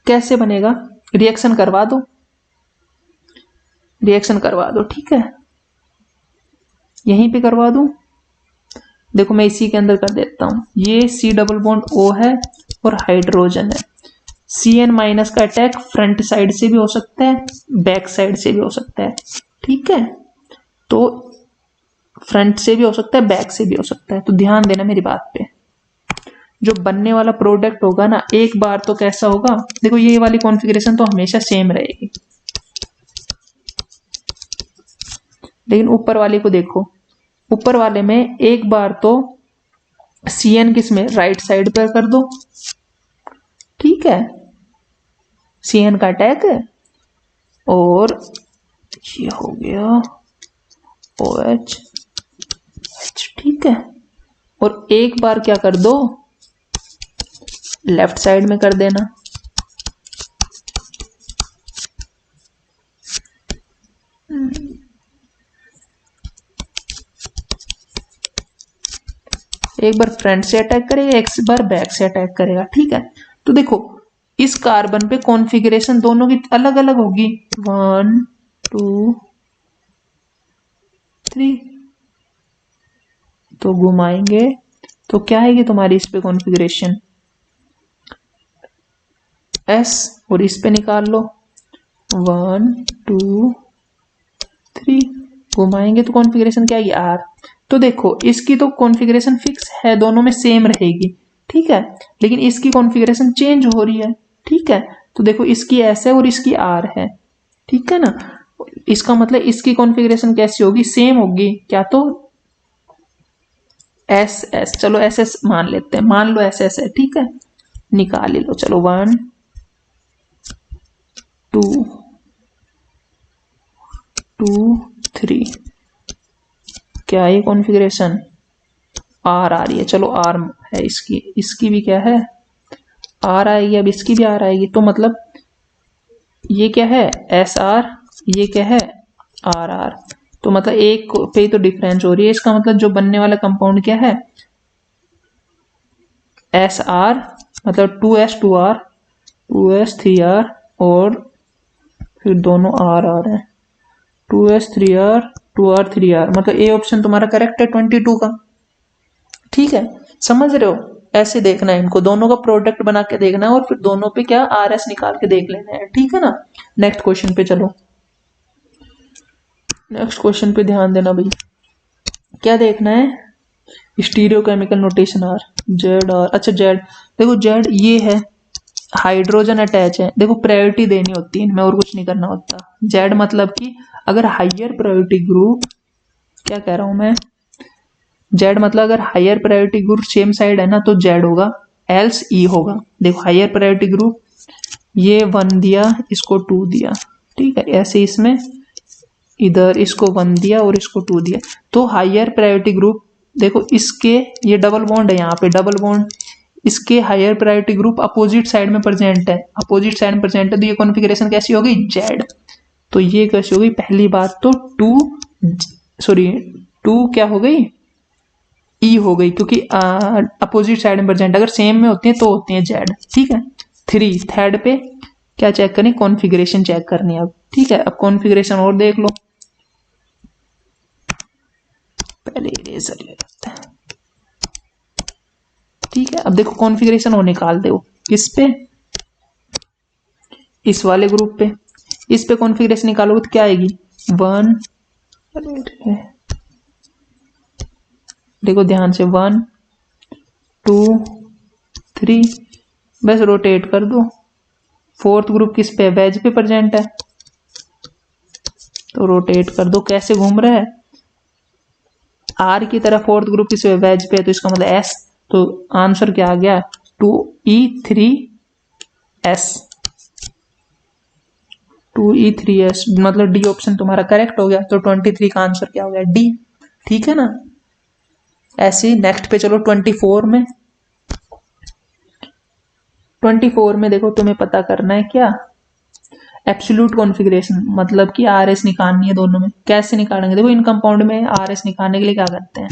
कैसे बनेगा, रिएक्शन करवा दो, रिएक्शन करवा दो, ठीक है, यहीं पे करवा दूं। देखो मैं इसी के अंदर कर देता हूं, ये C डबल बॉन्ड O है और हाइड्रोजन है, Cn माइनस का अटैक फ्रंट साइड से भी हो सकता है, बैक साइड से भी हो सकता है, ठीक है, तो फ्रंट से भी हो सकता है, बैक से भी हो सकता है। तो ध्यान देना मेरी बात पे, जो बनने वाला प्रोडक्ट होगा ना एक बार तो कैसा होगा, देखो ये वाली कॉन्फ़िगरेशन तो हमेशा सेम रहेगी, लेकिन ऊपर वाले को देखो, ऊपर वाले में एक बार तो Cn किस में, राइट साइड पर कर दो, ठीक है, Cn का अटैक है, और ये हो गया OH, ठीक है, और एक बार क्या कर दो लेफ्ट साइड में कर देना, एक बार फ्रंट से अटैक करेगा, एक बार बैक से अटैक करेगा, ठीक है। तो देखो इस कार्बन पे कॉन्फ़िगरेशन दोनों की अलग अलग होगी, 1 2 3, तो घुमाएंगे तो क्या आएगी तुम्हारी इस पे कॉन्फ़िगरेशन S, और इस पे निकाल लो 1 2 3, घुमाएंगे तो कॉन्फ़िगरेशन क्या आएगी R। तो देखो इसकी तो कॉन्फ़िगरेशन फिक्स है, दोनों में सेम रहेगी, ठीक है, लेकिन इसकी कॉन्फ़िगरेशन चेंज हो रही है, ठीक है। तो देखो इसकी S है और इसकी R है, ठीक है ना, इसका मतलब इसकी कॉन्फ़िगरेशन कैसी होगी, सेम होगी, क्या तो एस एस, चलो एस एस मान लेते हैं, मान लो एस एस है, ठीक है, निकाल लो, चलो 1 2 2 3, क्या है कॉन्फ़िगरेशन आर आ रही है, चलो आर है इसकी, इसकी भी क्या है आर आएगी, अब इसकी भी आर आएगी, तो मतलब ये क्या है एस आर, ये क्या है आर आर, तो मतलब एक पे ही तो डिफरेंस हो रही है। इसका मतलब जो बनने वाला कंपाउंड क्या है, एस आर, मतलब 2s2r 2s3r और फिर दोनों आर आ रहे हैं, 2s3r 2r3r, मतलब ए ऑप्शन तुम्हारा करेक्ट है 22 का। ठीक है, समझ रहे हो? ऐसे देखना है इनको, दोनों का प्रोडक्ट बना के देखना है और फिर दोनों पे क्या आर एस निकाल के देख लेना है। ठीक है ना। नेक्स्ट क्वेश्चन पे चलो, नेक्स्ट क्वेश्चन पे ध्यान देना भाई। क्या देखना है, stereo chemical notation R, Z R, अच्छा जेड, देखो जेड ये है, हाइड्रोजन अटैच है, देखो प्रायोरिटी देनी होती है इनमें और कुछ नहीं करना होता। जेड मतलब कि अगर हायर प्रायोरिटी ग्रुप, क्या कह रहा हूं मैं, जेड मतलब अगर higher priority group same side है ना तो जेड होगा, एल्स ई होगा। देखो हायर प्रायोरिटी ग्रुप ये 1 दिया, इसको 2 दिया, ठीक है, ऐसे इसमें इधर इसको 1 दिया और इसको 2 दिया, तो हायर प्रायोरिटी ग्रुप, देखो इसके ये डबल बॉन्ड है, यहाँ पे डबल बॉन्ड, इसके higher priority group opposite side में प्रेजेंट है, अपोजिट साइड में प्रेजेंट है, तो ये कॉन्फ़िगरेशन कैसी होगी, जेड। तो ये कैसी होगी, पहली बात तो 2 क्या हो गई, ई हो गई, क्योंकि अपोजिट साइड में प्रेजेंट, अगर सेम में होती है तो होती है जेड। ठीक है, 3 थर्ड पे क्या चेक करनी, कॉन्फ़िगरेशन चेक करनी है अब। ठीक है, अब कॉन्फ़िगरेशन और देख लो, पहले इरेजर ले लेते हैं। ठीक है, अब देखो कॉन्फ़िगरेशन और निकाल दो, किस पे, इस वाले ग्रुप पे, इस पे कॉन्फ़िगरेशन निकालोगे तो क्या आएगी, 1, देखो ध्यान से, 1 2 3, बस रोटेट कर दो। फोर्थ ग्रुप किस पे, वेज पे प्रेजेंट है, तो रोटेट कर दो, कैसे घूम रहा है, आर की तरफ, फोर्थ ग्रुप किस पे, वेज पे, तो इसका मतलब एस, तो आंसर क्या आ गया, 2e3s, 2e3s, मतलब डी ऑप्शन तुम्हारा करेक्ट हो गया। तो 23 का आंसर क्या हो गया, डी। ठीक है ना। ऐसे नेक्स्ट पे चलो, 24 में, 24 में देखो तुम्हें पता करना है क्या, एब्सोल्यूट कॉन्फ़िगरेशन, मतलब कि आर एस निकालनी है दोनों में। कैसे निकालेंगे, देखो इन कंपाउंड में आर एस निकालने के लिए क्या करते हैं,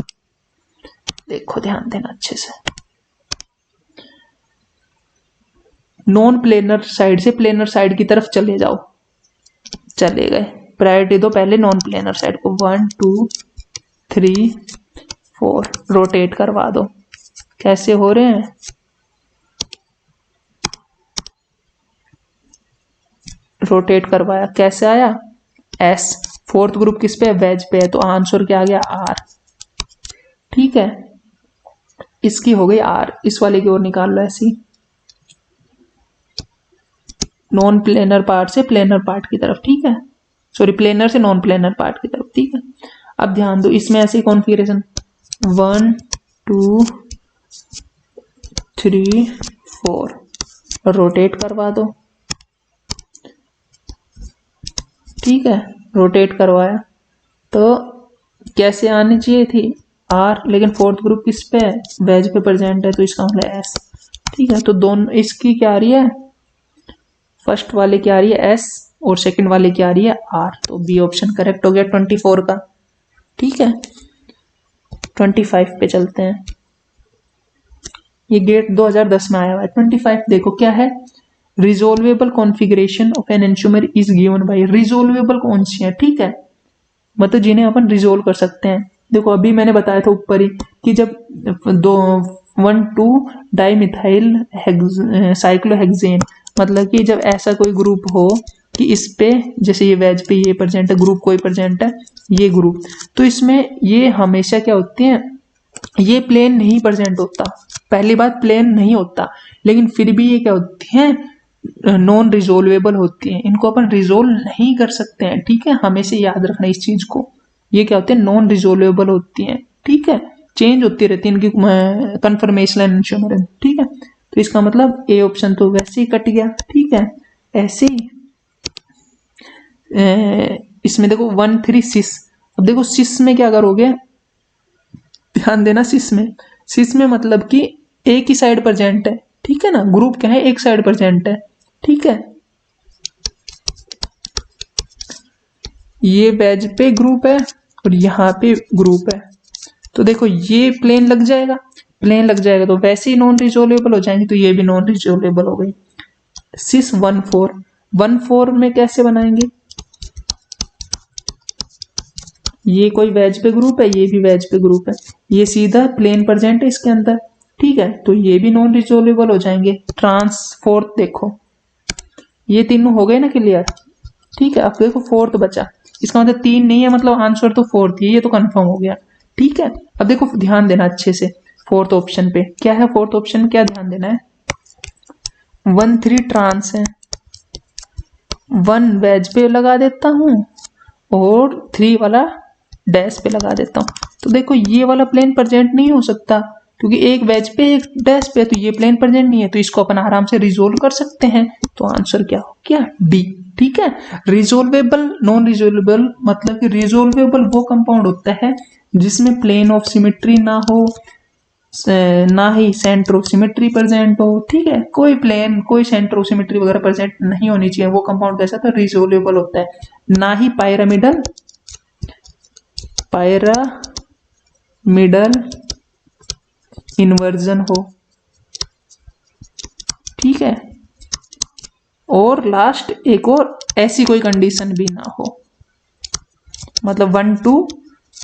देखो ध्यान देना अच्छे से, नॉन प्लेनर साइड से प्लेनर साइड की तरफ चले जाओ, चले गए, प्रायोरिटी दो पहले नॉन प्लेनर साइड को, 1 2 3 4, रोटेट करवा दो, कैसे हो रहे हैं, रोटेट करवाया, कैसे आया, एस, फोर्थ ग्रुप किस पे, वेज पे है, तो आंसर क्या आ गया, आर। ठीक है, इसकी हो गई आर, इस वाले की ओर निकाल लो ऐसी, नॉन प्लेनर पार्ट से प्लेनर पार्ट की तरफ। ठीक है, सॉरी प्लेनर से नॉन प्लेनर पार्ट की तरफ। ठीक है, अब ध्यान दो, इसमें ऐसी कॉन्फ़िगरेशन 1 2 3 4, रोटेट करवा दो। ठीक है, रोटेट करवाया, तो कैसे आनी चाहिए थी, आर, लेकिन फोर्थ ग्रुप किस पे है, वेज पे प्रेजेंट है, तो इसका मतलब एस। ठीक है, तो दोनों, इसकी क्या आ रही है, फर्स्ट वाले की आ रही है एस और सेकंड वाले की आ रही है आर, तो बी ऑप्शन करेक्ट हो गया 24 का। ठीक है, 25 पे चलते हैं, ये गेट 2010 में आया हुआ है। 25 देखो क्या है, resolvable configuration of enantiomer is given by, resolvable कौन सी है, ठीक है, मतलब जिन्हें अपन रिजोल्व कर सकते हैं। देखो अभी मैंने बताया था ऊपर ही कि जब 1,2 डाइमिथाइल साइक्लोहेक्सेन, मतलब कि जब ऐसा कोई ग्रुप हो कि इस पे, जैसे ये वेज पे ये प्रेजेंट है, ग्रुप कोई प्रेजेंट है, ये ग्रुप, तो इसमें ये हमेशा क्या होते हैं, ये प्लेन नहीं प्रेजेंट होता, पहली बात प्लेन नहीं होता, लेकिन फिर भी ये क्या होती हैं, नॉन रिजोल्वेबल होती हैं, इनको अपन रिजोल्व नहीं कर सकते हैं। ठीक है, हमेशा याद रखना इस चीज को, ये क्या होते हैं, नॉन रिजोल्वेबल होती हैं। ठीक है, चेंज होती रहती है इनकी कन्फर्मेशन एंड, ठीक है, तो इसका मतलब ए ऑप्शन तो वैसे ही कट गया। ठीक है, ऐसे ही इसमें देखो 1 3 6, अब देखो 6 में क्या करोगे, ध्यान देना, सिस में मतलब कि एक ही साइड प्रेजेंट है। ठीक है ना, ग्रुप क्या है, एक साइड प्रेजेंट है। ठीक है, ये वेज पे ग्रुप है और यहाँ पे ग्रुप है। तो देखो ये प्लेन लग जाएगा, प्लेन लग जाएगा तो वैसे ही नॉन रिजोल्वेबल हो जाएंगे, तो ये भी नॉन रिजोल्वेबल हो गई। सिस 1 4 में कैसे बनाएंगे, ये कोई वेज पे ग्रुप है, ये भी वेज पे ग्रुप है, ये सीधा प्लेन प्रेजेंट है इसके अंदर, ठीक है, तो ये भी नॉन रिजोल्वेबल हो जाएंगे। ट्रांस फोर्थ देखो, ये तीनों हो गए ना क्लियर, ठीक है। अब देखो फोर्थ बचा, इसका मतलब 3 नहीं है, मतलब आंसर तो फोर्थ ही है, ये तो कंफर्म हो गया, ठीक है। अब देखो ध्यान देना अच्छे से फोर्थ ऑप्शन पे, क्या है फोर्थ ऑप्शन में, क्या ध्यान देना है, 1 3 ट्रांस है, 1 वेज पे लगा देता हूं और 3 वाला डैश पे लगा देता हूं। तो देखो ये वाला प्लेन प्रेजेंट नहीं हो सकता, क्योंकि एक वेज पे एक डैश पे, तो ये प्लेन प्रेजेंट नहीं है, तो इसको अपन आराम से रिजोल्व कर सकते हैं। तो आंसर क्या हो गया, डी, ठीक है। रिजोल्वेबल नॉन रिजोल्वेबल, मतलब कि रिजोल्वेबल वो कंपाउंड होता है जिसमें प्लेन ऑफ सिमेट्री ना हो, ना ही सेंटर ऑफ सिमेट्री प्रेजेंट हो, ठीक है, कोई प्लेन कोई सेंटर ऑफ सिमेट्री वगैरह प्रेजेंट नहीं होनी चाहिए, वो कंपाउंड कैसा था, रिजोल्वेबल होता है। ना ही पायरामिडल इन्वर्जन हो, ठीक है, और लास्ट एक और ऐसी कोई कंडीशन भी ना हो, मतलब 1 2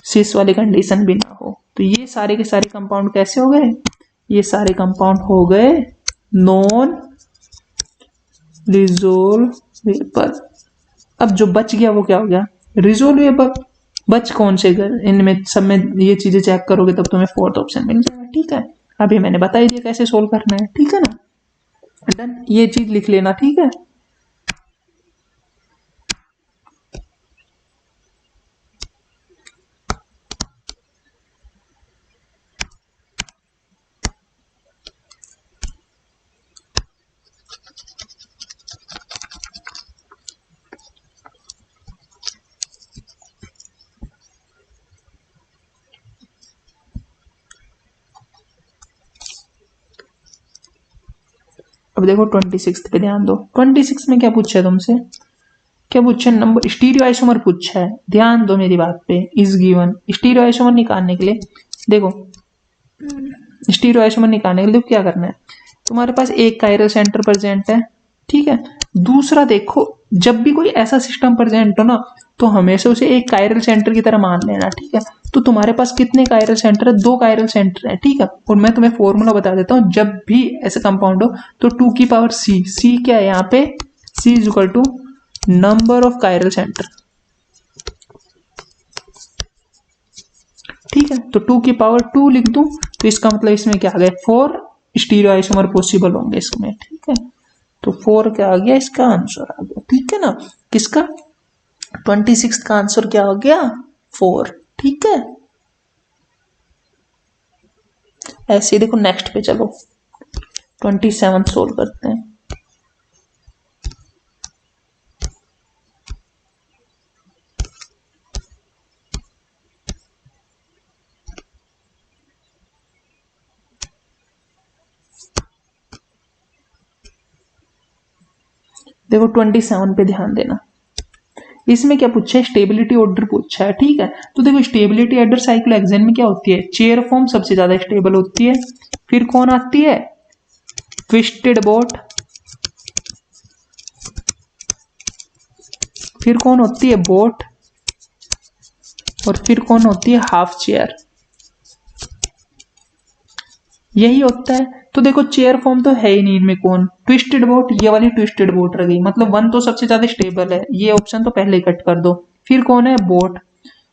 6 वाली कंडीशन भी ना हो। तो ये सारे के सारे कंपाउंड कैसे हो गए, ये सारे कंपाउंड हो गए नॉन रिजोल्वेबल। अब जो बच गया वो क्या हो गया, रिजोल्वेबल। बच कौन से इनमें सब में ये चीजें चेक करोगे तब तुम्हें फोर्थ ऑप्शन मिल जाएगा, ठीक है। अभी मैंने बता ही दिया कैसे सोल्व करना है, ठीक है ना, डन, ये चीज लिख लेना, ठीक है। अब देखो 26 पे ध्यान दो, 26 में क्या पूछा है तुमसे, क्या पूछा है, नंबर स्टीरियो आइसोमर पूछा है, ध्यान दो मेरी बात पे। इज गिवन स्टीरियो आइसोमर निकालने के लिए, देखो स्टीरियो आइसोमर निकालने के लिए क्या करना है, तुम्हारे पास एक कायरल सेंटर प्रेजेंट है, ठीक है। दूसरा देखो, जब भी कोई ऐसा सिस्टम प्रेजेंट हो ना, तो हमेशा उसे एक कायरल सेंटर की तरह मान लेना, ठीक है। तो तुम्हारे पास कितने कायरल सेंटर है, 2 कायरल सेंटर है, ठीक है। और मैं तुम्हें फॉर्मूला बता देता हूं, जब भी ऐसा कंपाउंड हो तो 2 की पावर सी क्या है यहाँ पे, C is equal to number of chiral centre, ठीक है। तो 2 की पावर 2 लिख दूं, तो इसका मतलब इसमें क्या आ गया, 4 स्टीरियो आइसोमर पॉसिबल होंगे इसमें, ठीक है। तो 4 क्या आ गया, इसका आंसर आ गया, ठीक है ना। किसका, 26 का आंसर क्या हो गया, 4, ठीक है। ऐसे देखो नेक्स्ट पे चलो, 27 सोल्व करते हैं। देखो 27 पे ध्यान देना, इसमें क्या पूछा है, स्टेबिलिटी ऑर्डर पूछा है, ठीक है। तो देखो स्टेबिलिटी ऑर्डर साइक्लोहेक्सेन में क्या होती है, चेयर फॉर्म सबसे ज्यादा स्टेबल होती है, फिर कौन आती है, ट्विस्टेड बोट, फिर कौन होती है, बोट, और फिर कौन होती है, हाफ चेयर, यही होता है। तो देखो चेयर फॉर्म तो है ही नहीं इनमें, कौन, ट्विस्टेड बोट, ये वाली ट्विस्टेड बोट रह गई, मतलब 1 तो सबसे ज्यादा स्टेबल है, ये ऑप्शन तो पहले ही कट कर दो। फिर कौन है, बोट,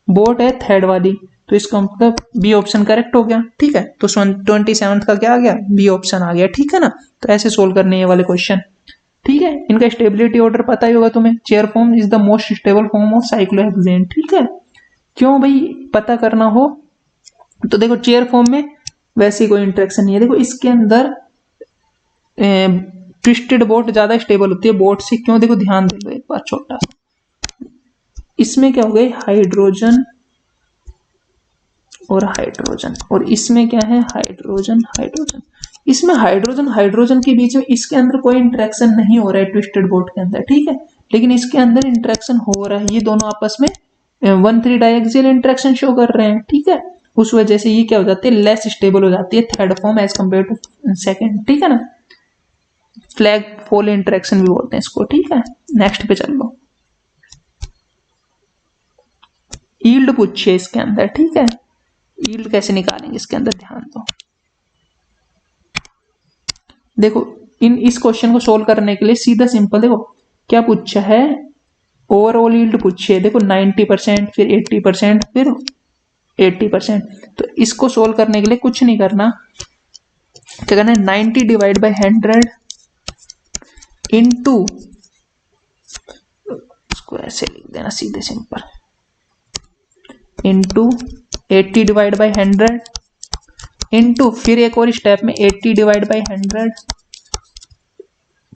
बोट है थर्ड वाली, तो इसका मतलब बी ऑप्शन करेक्ट हो गया, ठीक है। तो 27 का क्या आ गया, बी ऑप्शन आ गया, ठीक है ना। तो ऐसे सोल्व करने ये वाले क्वेश्चन, ठीक है। इनका स्टेबिलिटी ऑर्डर पता ही होगा तुम्हें, chair form is the most stable form of cyclohexane, ठीक है। क्यों भाई, पता करना हो तो देखो चेयर फॉर्म में वैसे कोई इंटरेक्शन नहीं है, देखो इसके अंदर ट्विस्टेड बोट ज्यादा स्टेबल होती है बोट से, क्यों, देखो ध्यान दे लो एक बार छोटा सा, इसमें क्या हो गई, हाइड्रोजन और हाइड्रोजन, और इसमें क्या है, हाइड्रोजन हाइड्रोजन, इसमें हाइड्रोजन हाइड्रोजन के बीच में इसके अंदर कोई इंटरेक्शन नहीं हो रहा है ट्विस्टेड बोट के अंदर, ठीक है। लेकिन इसके अंदर इंटरेक्शन हो रहा है, ये दोनों आपस में 1,3 डायएक्सियल इंटरेक्शन शो कर रहे हैं, ठीक है। उस वजह से ये क्या हो जाती है, लेस स्टेबल हो जाती है third form as compare to second, ठीक है ना। फ्लैग फोल इंटरेक्शन भी बोलते हैं इसको, ठीक है। नेक्स्ट पे चल लो। यील्ड पूछिए इसके अंदर, ठीक है। यील्ड कैसे निकालेंगे इसके अंदर ध्यान दो। देखो इस क्वेश्चन को सोल्व करने के लिए सीधा सिंपल देखो क्या पूछा है, ओवरऑल यील्ड पूछी है। देखो 90%, फिर 80%, फिर 80%। तो इसको सोल्व करने के लिए कुछ नहीं करना, क्या करना है, 90 डिवाइड बाई 100 इंटू, इसको ऐसे लिख देना सीधे simple, into 80 divide by 100 into, फिर एक और स्टेप में 80 डिवाइड बाई 100,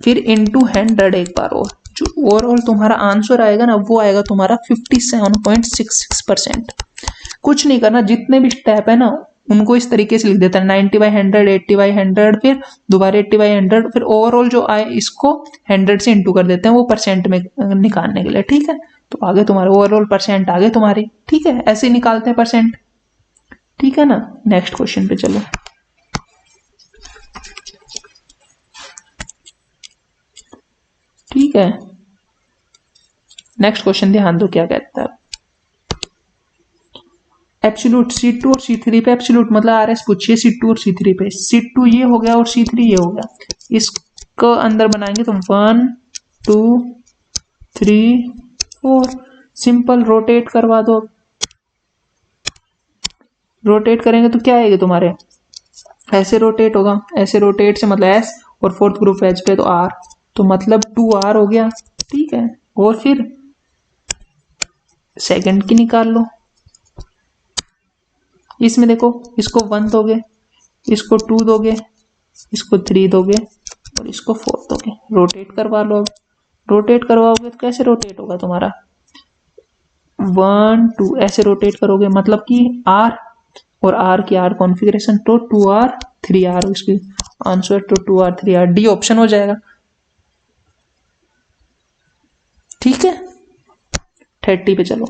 फिर इंटू 100 एक बार और। जो ओवरऑल तुम्हारा आंसर आएगा ना वो आएगा तुम्हारा 57.66%। कुछ नहीं करना, जितने भी स्टेप है ना उनको इस तरीके से लिख देता है, 90 बाई 100, 80 बाई 100, फिर दोबारा 80 बाई 100, फिर ओवरऑल जो आए इसको 100 से इंटू कर देते हैं वो परसेंट में निकालने के लिए, ठीक है। तो आगे तुम्हारे ओवरऑल परसेंट आगे तुम्हारी, ठीक है। ऐसे निकालते हैं परसेंट, ठीक है ना। नेक्स्ट क्वेश्चन पे चलो। ठीक है, नेक्स्ट क्वेश्चन ध्यान दो क्या कहता है। एब्सोल्यूट C2 और C3 पे, एब्सोल्यूट मतलब RS पूछिए C2 और C3 पे। C2 ये हो गया और C3 ये हो गया, इसको अंदर बनाएंगे तो 1 2 3 4, सिंपल रोटेट करवा दो। रोटेट करेंगे तो क्या आएगा तुम्हारे, ऐसे रोटेट होगा, ऐसे रोटेट से मतलब S और फोर्थ ग्रुप एज पे तो R, तो मतलब 2R हो गया, ठीक है। और फिर सेकंड की निकाल लो। इसमें देखो इसको 1 दोगे, इसको 2 दोगे, इसको 3 दोगे और इसको 4 दोगे। रोटेट करवा लो। अब रोटेट करवाओगे तो कैसे रोटेट होगा तुम्हारा, 1 2 ऐसे रोटेट करोगे, मतलब कि R और R की R कॉन्फ़िगरेशन, तो 2R 3R, इसकी आंसर तो 2R 3R, डी ऑप्शन हो जाएगा, ठीक है। 30 पे चलो।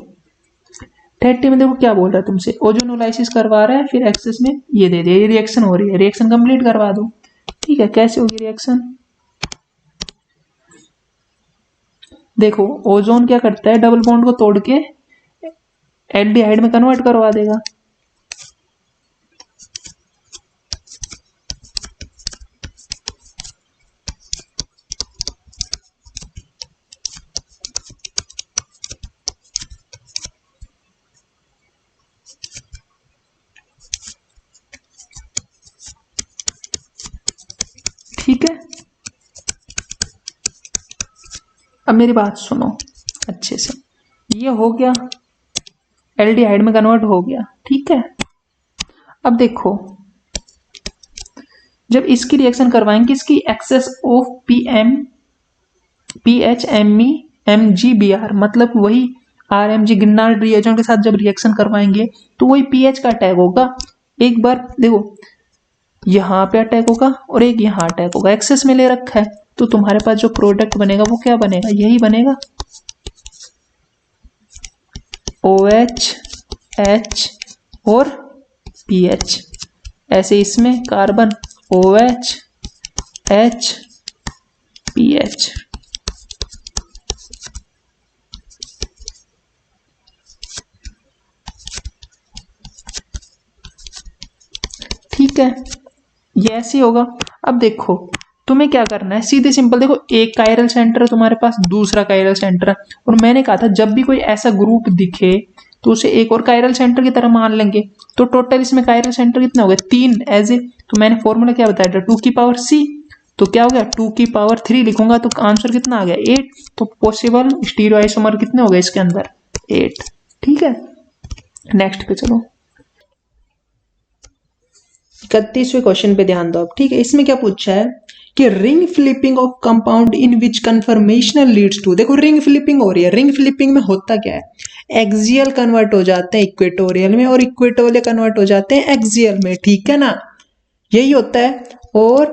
30 में देखो क्या बोल रहा है तुमसे, ओजोनोलाइसिस करवा रहा है, फिर एक्सेस में ये दे दिया, ये रिएक्शन हो रही है, रिएक्शन कंप्लीट करवा दो, ठीक है। कैसे होगी रिएक्शन, देखो ओजोन क्या करता है, डबल बॉन्ड को तोड़ के एल्डिहाइड में कन्वर्ट करवा देगा। ठीक है, अब मेरी बात सुनो अच्छे से, ये हो गया, एल्डिहाइड में कन्वर्ट हो गया, ठीक है। अब देखो जब इसकी रिएक्शन करवाएंगे, इसकी एक्सेस ऑफ PHME मतलब वही RMG गिरनार्ड रिएजेंट के साथ जब रिएक्शन करवाएंगे तो वही पीएच का अटैक होगा। एक बार देखो यहाँ पे अटैक होगा और एक यहाँ अटैक होगा, एक्सेस में ले रखा है, तो तुम्हारे पास जो प्रोडक्ट बनेगा वो क्या बनेगा, यही बनेगा, OH H और PH। ऐसे इसमें कार्बन OH H PH, ठीक है, ये ऐसे होगा। अब देखो तुम्हें क्या करना है, सीधे सिंपल देखो, एक कायरल सेंटर है तुम्हारे पास, दूसरा कायरल सेंटर है, और मैंने कहा था जब भी कोई ऐसा ग्रुप दिखे तो उसे एक और कायरल सेंटर की तरह मान लेंगे। तो टोटल इसमें कायरल सेंटर कितने हो गए, 3 एज ए, तो मैंने फॉर्मूला क्या बताया था, 2 की पावर C, तो क्या हो गया 2 की पावर 3 लिखूंगा तो आंसर कितना आ गया 8। तो पॉसिबल स्टीरियो आइसोमर कितने हो गए इसके अंदर, 8, ठीक है। नेक्स्ट पे चलो, 31वें क्वेश्चन पे ध्यान दो अब, ठीक है। इसमें क्या पूछा है कि ring flipping of compound in which conformational leads to, देखो रिंग फ्लिपिंग हो रही है, रिंग फ्लिपिंग में होता क्या है, एक्सियल कन्वर्ट हो जाते हैं इक्वेटोरियल में और इक्वेटोरियल कन्वर्ट हो जाते हैं एक्सियल में, ठीक है ना, यही होता है। और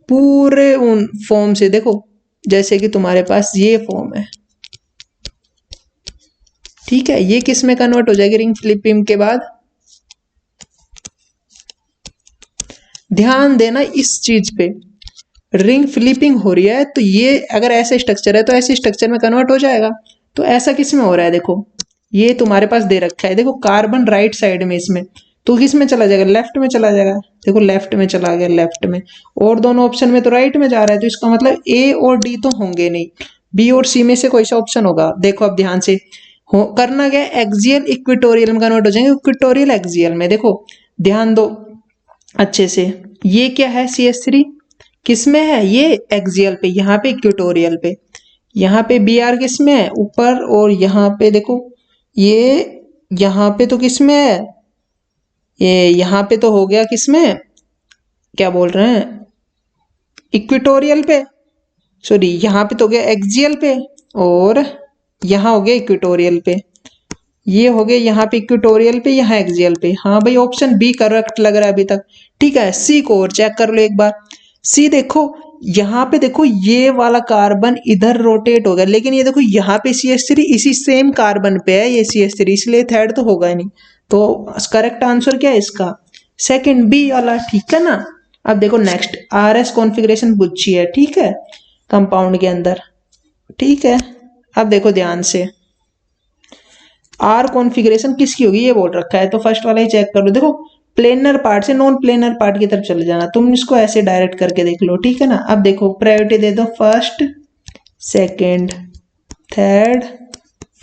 पूरे उन फॉर्म से देखो, जैसे कि तुम्हारे पास ये फॉर्म है, ठीक है, ये किस में कन्वर्ट हो जाएगी रिंग फ्लिपिंग के बाद? ध्यान देना इस चीज पे, रिंग फ्लिपिंग हो रही है तो ये अगर ऐसे स्ट्रक्चर है तो ऐसे स्ट्रक्चर में कन्वर्ट हो जाएगा। तो ऐसा किस में हो रहा है? देखो ये तुम्हारे पास दे रखा है, देखो कार्बन राइट साइड में इसमें, तो किस में चला जाएगा? लेफ्ट में चला जाएगा। देखो लेफ्ट में चला गया, लेफ्ट में, और दोनों ऑप्शन में तो राइट में जा रहा है, तो इसका मतलब ए और डी तो होंगे नहीं, बी और सी में से कोई सा ऑप्शन होगा। देखो अब ध्यान से हो करना क्या, एक्सियल इक्वेटोरियल में कन्वर्ट हो जाएंगे, इक्वेटोरियल एक्सियल में। देखो ध्यान दो अच्छे से, ये क्या है CH3 किस में है? ये एक्सियल पे, यहाँ पे इक्वेटोरियल पे, यहाँ पे Br किस में है? ऊपर, और यहाँ पे देखो ये यहाँ पे तो किस में है? ये यहाँ पे तो हो गया किस में, क्या बोल रहे हैं, इक्वेटोरियल पे, सॉरी यहाँ पे तो हो गया एक्सियल पे, और यहाँ हो गया इक्वेटोरियल पे, ये हो गया यहाँ पे इक्वेटोरियल पे, यहाँ एक्सियल पे। हाँ भाई ऑप्शन बी करेक्ट लग रहा है अभी तक। ठीक है, सी को और चेक कर लो एक बार। सी देखो यहाँ पे, देखो ये वाला कार्बन इधर रोटेट हो गया, लेकिन ये देखो यहाँ पे CH3 इसी सेम कार्बन पे है ये CH3, इसलिए थर्ड तो होगा ही नहीं। तो करेक्ट आंसर क्या है इसका? सेकंड बी वाला। ठीक है ना। अब देखो नेक्स्ट RS कॉन्फ़िगरेशन पूछी है, ठीक है, कंपाउंड के अंदर। ठीक है, अब देखो ध्यान से, आर कॉन्फ़िगरेशन किसकी होगी ये बोल रखा है, तो फर्स्ट वाला ही चेक कर लो। देखो प्लेनर पार्ट से नॉन प्लेनर पार्ट की तरफ चले जाना, तुम इसको ऐसे डायरेक्ट करके देख लो। ठीक है ना। अब देखो प्रायोरिटी दे दो फर्स्ट, सेकंड, थर्ड,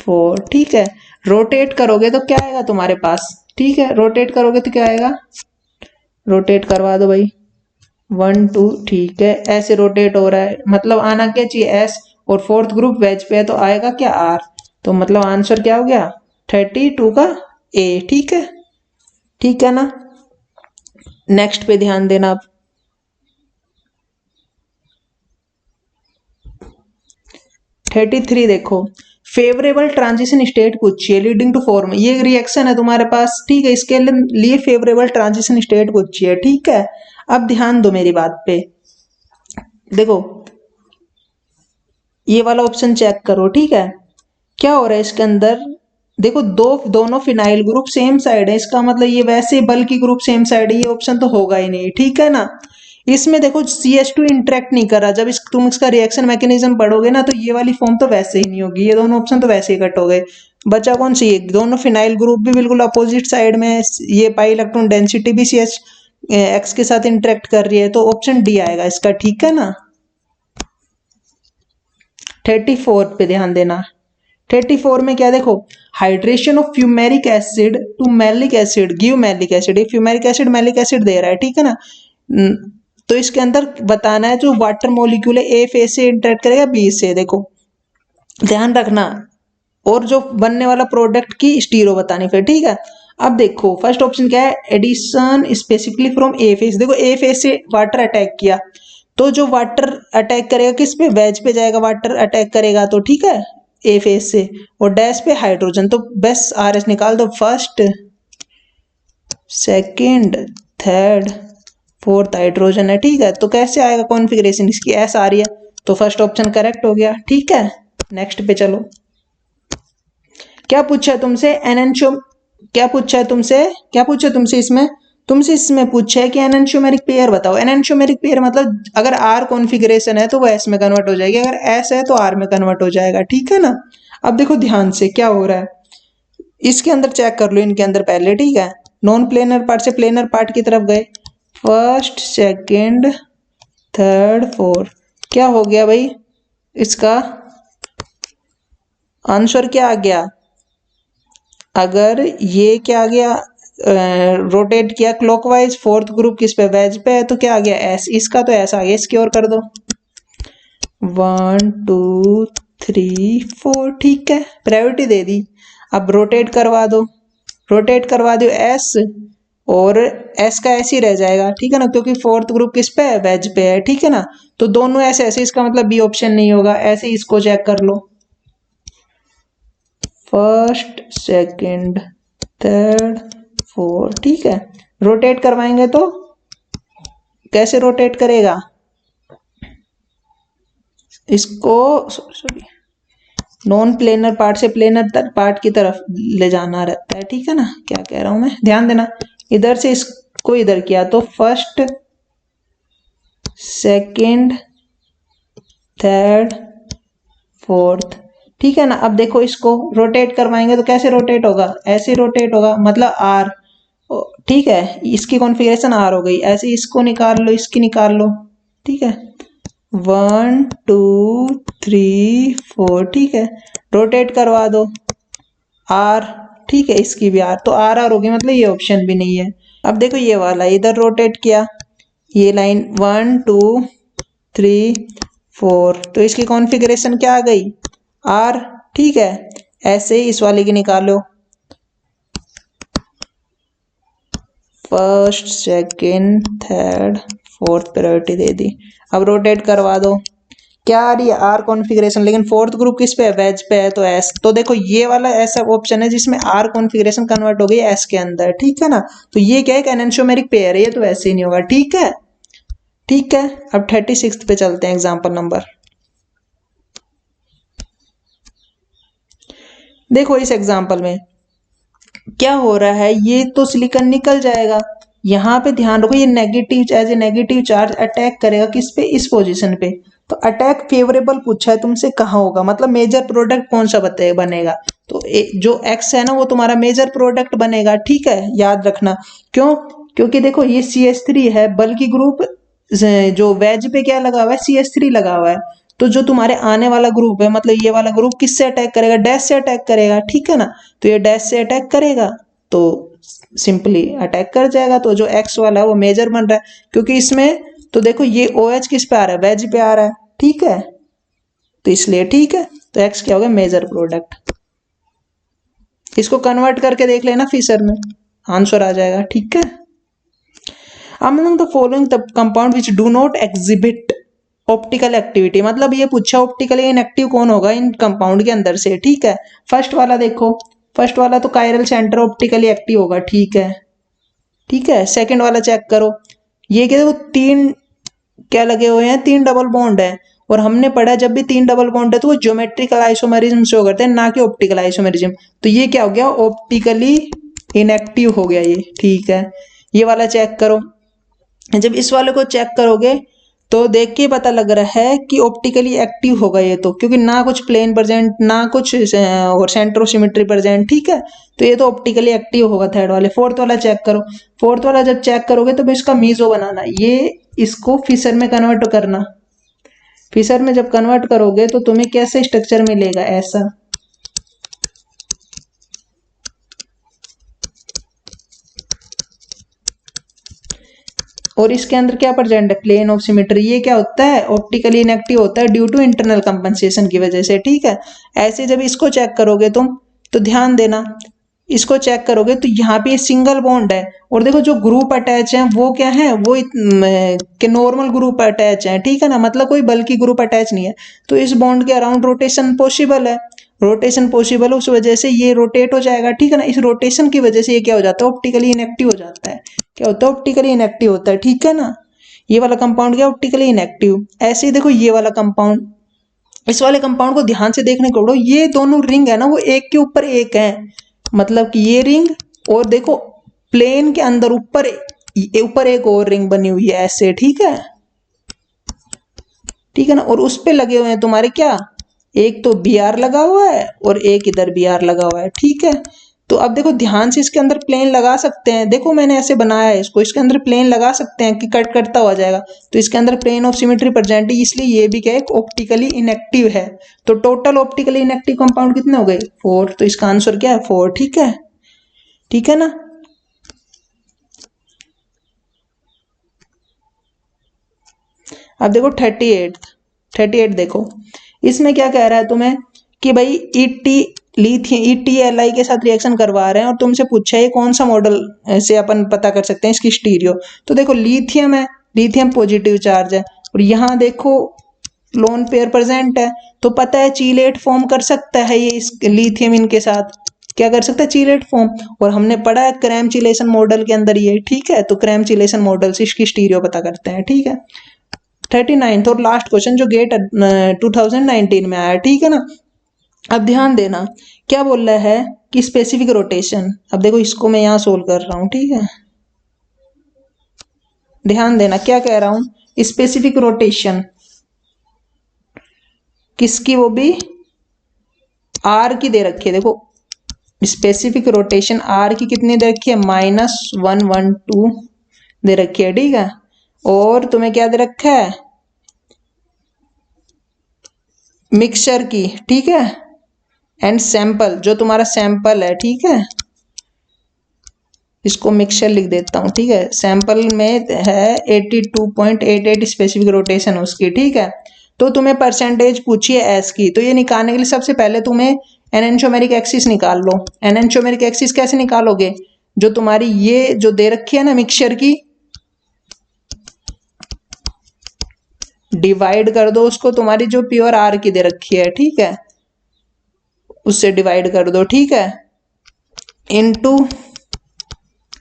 फोर्थ। ठीक है, रोटेट करोगे तो क्या आएगा तुम्हारे पास? ठीक है, रोटेट करोगे तो क्या आएगा? रोटेट करवा दो भाई, 1 2। ठीक है, ऐसे रोटेट हो रहा है, मतलब आना क्या चाहिए एस, और फोर्थ ग्रुप वेज पे है तो आएगा क्या आर, तो मतलब आंसर क्या हो गया 32 का ए। ठीक है, ठीक है ना। नेक्स्ट पे ध्यान देना अब, 33 देखो, फेवरेबल ट्रांजिशन स्टेट पूछिए लीडिंग टू फॉर्म, ये रिएक्शन है तुम्हारे पास। ठीक है, इसके लिए फेवरेबल ट्रांजिशन स्टेट पूछिए। ठीक है, अब ध्यान दो मेरी बात पे, देखो ये वाला ऑप्शन चेक करो। ठीक है, क्या हो रहा है इसके अंदर? देखो दोनों फिनाइल ग्रुप सेम साइड है, इसका मतलब ये वैसे बल्कि ग्रुप सेम साइड है, ये ऑप्शन तो होगा ही नहीं। ठीक है ना। इसमें देखो CH2 इंटरेक्ट नहीं कर रहा, जब तुम इसका रिएक्शन मैकेनिज्म पढ़ोगे ना तो ये वाली फॉर्म तो वैसे ही नहीं होगी, ये दोनों ऑप्शन तो वैसे ही कट हो गए। बचा कौन सी? दोनों फिनाइल ग्रुप भी बिल्कुल अपोजिट साइड में, ये पाई इलेक्ट्रॉन डेंसिटी भी CH X के साथ इंटरेक्ट कर रही है, तो ऑप्शन डी आएगा इसका। ठीक है ना। 34 पे ध्यान देना, 34 में क्या देखो, hydration of fumaric acid to malic acid give malic acid, ये फ्यूमेरिक एसिड मैलिक एसिड दे रहा है। ठीक है ना। तो इसके अंदर बताना है जो वाटर मॉलिक्यूल है ए फेज से इंटरेक्ट करेगा बी से, देखो ध्यान रखना, और जो बनने वाला प्रोडक्ट की स्टीरो बतानी फिर। ठीक है, अब देखो फर्स्ट ऑप्शन क्या है, addition specifically from a phase. देखो ए फेज से वाटर अटैक किया, तो जो वाटर अटैक करेगा किस पे? वेज पे जाएगा, वाटर अटैक करेगा तो। ठीक है, ए फेज से, और डैश पे हाइड्रोजन, तो बस RS निकाल दो, first, second, third, fourth hydrogen है। ठीक है, तो कैसे आएगा कॉन्फ़िगरेशन इसकी? एस आ रही है, तो फर्स्ट ऑप्शन करेक्ट हो गया। ठीक है, नेक्स्ट पे चलो। क्या पूछा है तुमसे? एनएनशो, क्या पूछा है तुमसे? क्या पूछा है तुमसे इसमें? तुमसे इसमें पूछा है कि एनएनशोमेरिक पेयर बताओ। एनएनशोमेरिक पेयर मतलब अगर आर कॉन्फ़िगरेशन है तो वो एस में कन्वर्ट हो जाएगी, अगर एस है तो आर में कन्वर्ट हो जाएगा। ठीक है ना। अब देखो ध्यान से क्या हो रहा है, इसके अंदर चेक कर लो, इनके अंदर पहले। ठीक है, नॉन प्लेनर पार्ट से प्लेनर पार्ट की तरफ गए, फर्स्ट, सेकंड, थर्ड, फोर्थ, क्या हो गया भाई इसका आंसर? क्या आ गया? अगर ये क्या आ गया, रोटेट किया क्लॉकवाइज, फोर्थ ग्रुप किस पे? वेज पे है, तो क्या आ गया एस, इसका तो ऐसा आ गया, इसकी ओर कर दो, 1 2 3 4। ठीक है, प्रायोरिटी दे दी। अब रोटेट करवा दो, रोटेट करवा दो एस, और एस का ऐसे ही रह जाएगा। ठीक है ना, क्योंकि फोर्थ ग्रुप किस पे है? वेज पे है। ठीक है ना, तो दोनों ऐसे ऐसे, इसका मतलब बी ऑप्शन नहीं होगा। ऐसे ही इसको चेक कर लो, फर्स्ट, सेकंड, थर्ड, फोर्थ। ठीक है, रोटेट करवाएंगे तो कैसे रोटेट करेगा इसको? सॉरी, नॉन प्लेनर पार्ट से प्लेनर पार्ट की तरफ ले जाना रहता है, ठीक है ना। क्या कह रहा हूं मैं, ध्यान देना। इधर से इसको इधर किया तो फर्स्ट सेकंड थर्ड फोर्थ, ठीक है ना। अब देखो इसको रोटेट करवाएंगे तो कैसे रोटेट होगा, ऐसे रोटेट होगा, मतलब आर, ठीक है। इसकी कॉन्फ़िगरेशन आर हो गई। ऐसे इसको निकाल लो, इसकी निकाल लो, ठीक है। 1 2 3 4, ठीक है। रोटेट करवा दो आर, ठीक है, इसकी भी आर, तो आर आर होगी, मतलब ये ऑप्शन भी नहीं है। अब देखो ये वाला इधर रोटेट किया, ये लाइन 1 2 3 4, तो इसकी कॉन्फ़िगरेशन क्या आ गई, आर, ठीक है। ऐसे ही इस वाले की निकालो, first second third fourth priority दे दी। अब रोटेट करवा दो, क्या आ रही है, आर कॉन्फ़िगरेशन, लेकिन फोर्थ ग्रुप किस पे है, वेज पे है, तो एस। तो देखो ये वाला ऐसा ऑप्शन है जिसमें आर कॉन्फ़िगरेशन कन्वर्ट हो गई एस के अंदर, ठीक है ना। तो ये क्या है, एक एनंशियोमेरिक पेयर है, ये तो ऐसे ही नहीं होगा, ठीक है, ठीक है। अब 36 पे चलते हैं, एग्जाम्पल नंबर। देखो इस एग्जाम्पल में क्या हो रहा है, ये तो सिलिकॉन निकल जाएगा। यहाँ पे ध्यान रखो, ये negative, as a negative charge attack करेगा किस पे, इस पोजीशन पे। तो अटैक फेवरेबल पूछा है तुमसे, कहाँ होगा, मतलब मेजर प्रोडक्ट कौन सा बनेगा। तो जो एक्स है ना वो तुम्हारा मेजर प्रोडक्ट बनेगा, ठीक है, याद रखना। क्यों, क्योंकि देखो ये CH3 है, बल्कि ग्रुप जो वेज पे क्या लगा हुआ है, CH3 लगा हुआ है। तो जो तुम्हारे आने वाला ग्रुप है, मतलब ये वाला ग्रुप किससे अटैक करेगा, डैश से अटैक करेगा, ठीक है ना। तो ये डैश से अटैक करेगा तो सिंपली अटैक कर जाएगा। तो जो एक्स वाला है वो मेजर बन रहा है, क्योंकि इसमें तो देखो ये OH किस पे आ रहा है, वेज पे आ रहा है, ठीक है, तो इसलिए ठीक है। तो एक्स क्या होगा, मेजर प्रोडक्ट। इसको कन्वर्ट करके देख लेना फिशर में, आंसर आ जाएगा, ठीक है। Among the following the compound which do not exhibit optical activity, मतलब ये पूछा ऑप्टिकली इनएक्टिव कौन होगा इन कंपाउंड के अंदर से, ठीक है। फर्स्ट वाला देखो, फर्स्ट वाला तो कायरल सेंटर ऑप्टिकली एक्टिव होगा, ठीक है, ठीक है। सेकंड वाला चेक करो, ये क्या देखो, तीन क्या लगे हुए हैं, तीन डबल बॉन्ड है। और हमने पढ़ा जब भी तीन डबल बॉन्ड है तो वो ज्योमेट्रिकल आइसोमेरिज्म शो करते हैं, ना कि ऑप्टिकल आइसोमेरिज्म। तो ये क्या हो गया, ऑप्टिकली इनएक्टिव हो गया ये, ठीक है। ये वाला चेक करो, जब इस वाले को चेक करोगे तो देख के पता लग रहा है कि ऑप्टिकली एक्टिव होगा ये, तो क्योंकि ना कुछ प्लेन प्रेजेंट, ना कुछ और सेंटर ऑफ सिमेट्री प्रेजेंट, ठीक है। तो ये तो ऑप्टिकली एक्टिव होगा थर्ड वाले। फोर्थ वाला चेक करो, फोर्थ वाला जब चेक करोगे तो इसका मीजो बनाना, ये इसको फिशर में कन्वर्ट करना। फिशर में जब कन्वर्ट करोगे तो तुम्हें कैसे स्ट्रक्चर मिलेगा, ऐसा। और इसके अंदर क्या प्रेजेंट है, प्लेन ऑफ सिमेट्री। ये क्या होता है, ऑप्टिकली इनएक्टिव होता है ड्यू टू इंटरनल कंपनसेशन की वजह से, ठीक है। ऐसे जब इसको चेक करोगे तुम तो ध्यान देना, इसको चेक करोगे तो यहाँ पे सिंगल बॉन्ड है, और देखो जो ग्रुप अटैच है वो क्या है, वो के नॉर्मल ग्रुप अटैच है, ठीक है ना, मतलब कोई बल्कि ग्रुप अटैच नहीं है। तो इस बॉन्ड के अराउंड रोटेशन पॉसिबल है, रोटेशन पॉसिबल उस वजह से ये रोटेट हो जाएगा, ठीक है ना। इस रोटेशन की वजह से ये क्या हो जाता है, ऑप्टिकली इनएक्टिव हो जाता है। क्या होता है, ऑप्टिकली इनएक्टिव होता है, ठीक है ना। ये वाला कंपाउंड क्या, ऑप्टिकली इनएक्टिव। ऐसे ही देखो ये वाला कंपाउंड, इस वाले कंपाउंड को ध्यान से देखने को, ये दोनों रिंग है ना वो एक के ऊपर एक है, मतलब कि ये रिंग, और देखो प्लेन के अंदर ऊपर ऊपर एक और रिंग बनी हुई है ऐसे, ठीक है, ठीक है ना। और उस पे लगे हुए हैं तुम्हारे क्या, एक तो BR लगा हुआ है और एक इधर BR लगा हुआ है, ठीक है। तो अब देखो ध्यान से, इसके अंदर प्लेन लगा सकते हैं, देखो मैंने ऐसे बनाया है इसको, इसके अंदर प्लेन लगा सकते हैं कि कट कटता हुआ जाएगा। तो इसके अंदर प्लेन ऑफ सिमेट्री प्रेजेंट है, इसलिए ये भी क्या है, ऑप्टिकली इनएक्टिव है। तो टोटल ऑप्टिकली इनएक्टिव कंपाउंड कितने हो गए, 4। तो इसका आंसर क्या है, 4, ठीक है, ठीक है ना। अब देखो 38 देखो, इसमें क्या कह रहा है तुम्हें कि भाई ETLI के साथ रिएक्शन करवा रहे हैं, और तुमसे पूछा है कौन सा मॉडल से अपन पता कर सकते हैं इसकी स्टीरियो। तो देखो लिथियम है, लिथियम पॉजिटिव चार्ज है, और यहाँ देखो लोन पेयर प्रेजेंट है, तो पता है चीलेट फॉर्म कर सकता है ये इस लिथियम इनके साथ, क्या कर सकता है, चीलेट फॉर्म। और हमने पढ़ा है क्रैम चिलेशन मॉडल के अंदर ये, ठीक है। तो क्रैम चिलेशन मॉडल से इसकी स्टीरियो पता करते हैं, ठीक है। 39 और लास्ट क्वेश्चन जो गेट 2019 में आया, ठीक है ना। अब ध्यान देना क्या बोल रहा है कि स्पेसिफिक रोटेशन। अब देखो इसको मैं यहाँ सोल्व कर रहा हूँ, ठीक है। ध्यान देना क्या कह रहा हूं, स्पेसिफिक रोटेशन किसकी, वो भी आर की दे रखी है। देखो स्पेसिफिक रोटेशन आर की कितनी दे रखी है, -112 दे रखी है, ठीक है। और तुम्हें क्या दे रखा है, मिक्सचर की, ठीक है। एंड सैंपल, जो तुम्हारा सैंपल है, ठीक है, इसको मिक्सचर लिख देता हूं, ठीक है। सैंपल में है 82.88 स्पेसिफिक रोटेशन उसकी, ठीक है। तो तुम्हें परसेंटेज पूछी है एस की, तो ये निकालने के लिए सबसे पहले तुम्हें एनेंचोमेरिक एक्सिस निकाल लो। एनेंचोमेरिक एक्सिस कैसे निकालोगे, जो तुम्हारी ये जो दे रखी है ना मिक्सचर की, डिवाइड कर दो उसको तुम्हारी जो प्योर आर की दे रखी है, ठीक है, उससे डिवाइड कर दो, ठीक है, इनटू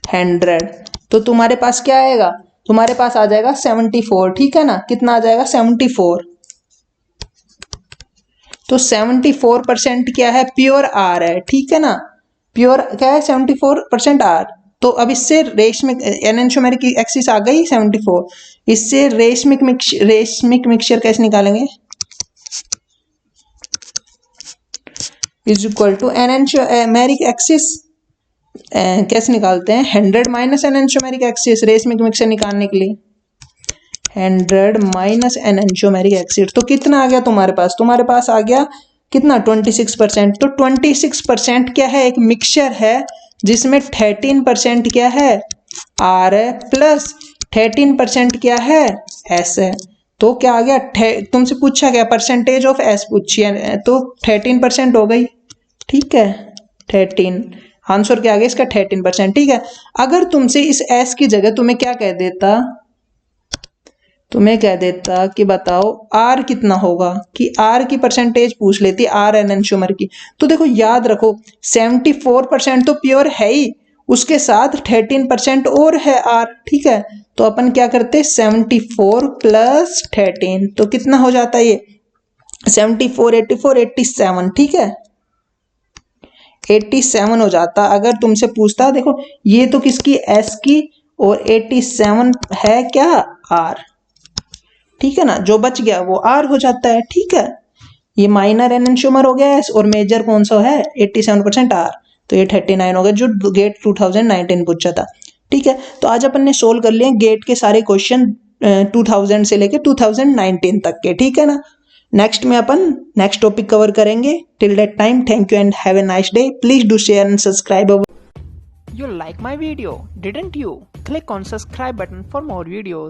100। तो तुम्हारे पास क्या आएगा, तुम्हारे पास आ जाएगा 74, ठीक है ना। कितना आ जाएगा, 74। तो 74% क्या है, प्योर आर है, ठीक है ना। प्योर क्या है, 74% आर। तो अब इससे रेशमिक एनेंचोमेरिक एक्सिस आ गई 74। इससे रेशमिक मिक्सचर कैसे निकालेंगे, इज इक्वल टू एनेंचोमेरिक एक्सिस कैसे निकालते हैं, 100 माइनस एनेंचोमेरिक एक्सिस, रेशमिक मिक्सचर निकालने के लिए 100 माइनस एनेंचोमेरिक एक्सिस। तो कितना आ गया तुम्हारे पास, तुम्हारे पास आ गया कितना, 26%। तो 26% क्या है, एक मिक्सचर है जिसमें 13% क्या है, आर है, प्लस 13% क्या है, एस है। तो क्या आ गया, तुमसे पूछा गया परसेंटेज ऑफ एस पूछी है, तो 13% हो गई, ठीक है। 13 आंसर क्या आ गया इसका, 13%, ठीक है। अगर तुमसे इस एस की जगह तुम्हें क्या कह देता, तुम्हें कह देता कि बताओ आर कितना होगा, कि आर की परसेंटेज पूछ लेती, आर एनेंचोमर की। तो देखो याद रखो 74% तो प्योर है ही, उसके साथ 13% और है आर, ठीक है। तो अपन क्या करते, 74 प्लस 13, तो कितना हो जाता है ये, 74 84 87, ठीक है, 87 हो जाता। अगर तुमसे पूछता, देखो ये तो किसकी, एस की, और 87 है क्या, आर, ठीक है ना। जो बच गया वो आर हो जाता है, ठीक है। ये माइनर एनेंचोमर हो गया एस, और मेजर कौन सा है, 87% आर। तो ये 39 हो गया, जो गेट 2019 पूछा था, ठीक है। तो आज अपन ने सोल्व कर लिए गेट के सारे क्वेश्चन 2000 से लेके 2019 तक के, ठीक है ना। नेक्स्ट में अपन नेक्स्ट टॉपिक कवर करेंगे। Till that time, thank you and have a nice day. Please do share and subscribe our. You like my video, didn't you? Click on subscribe button for more videos.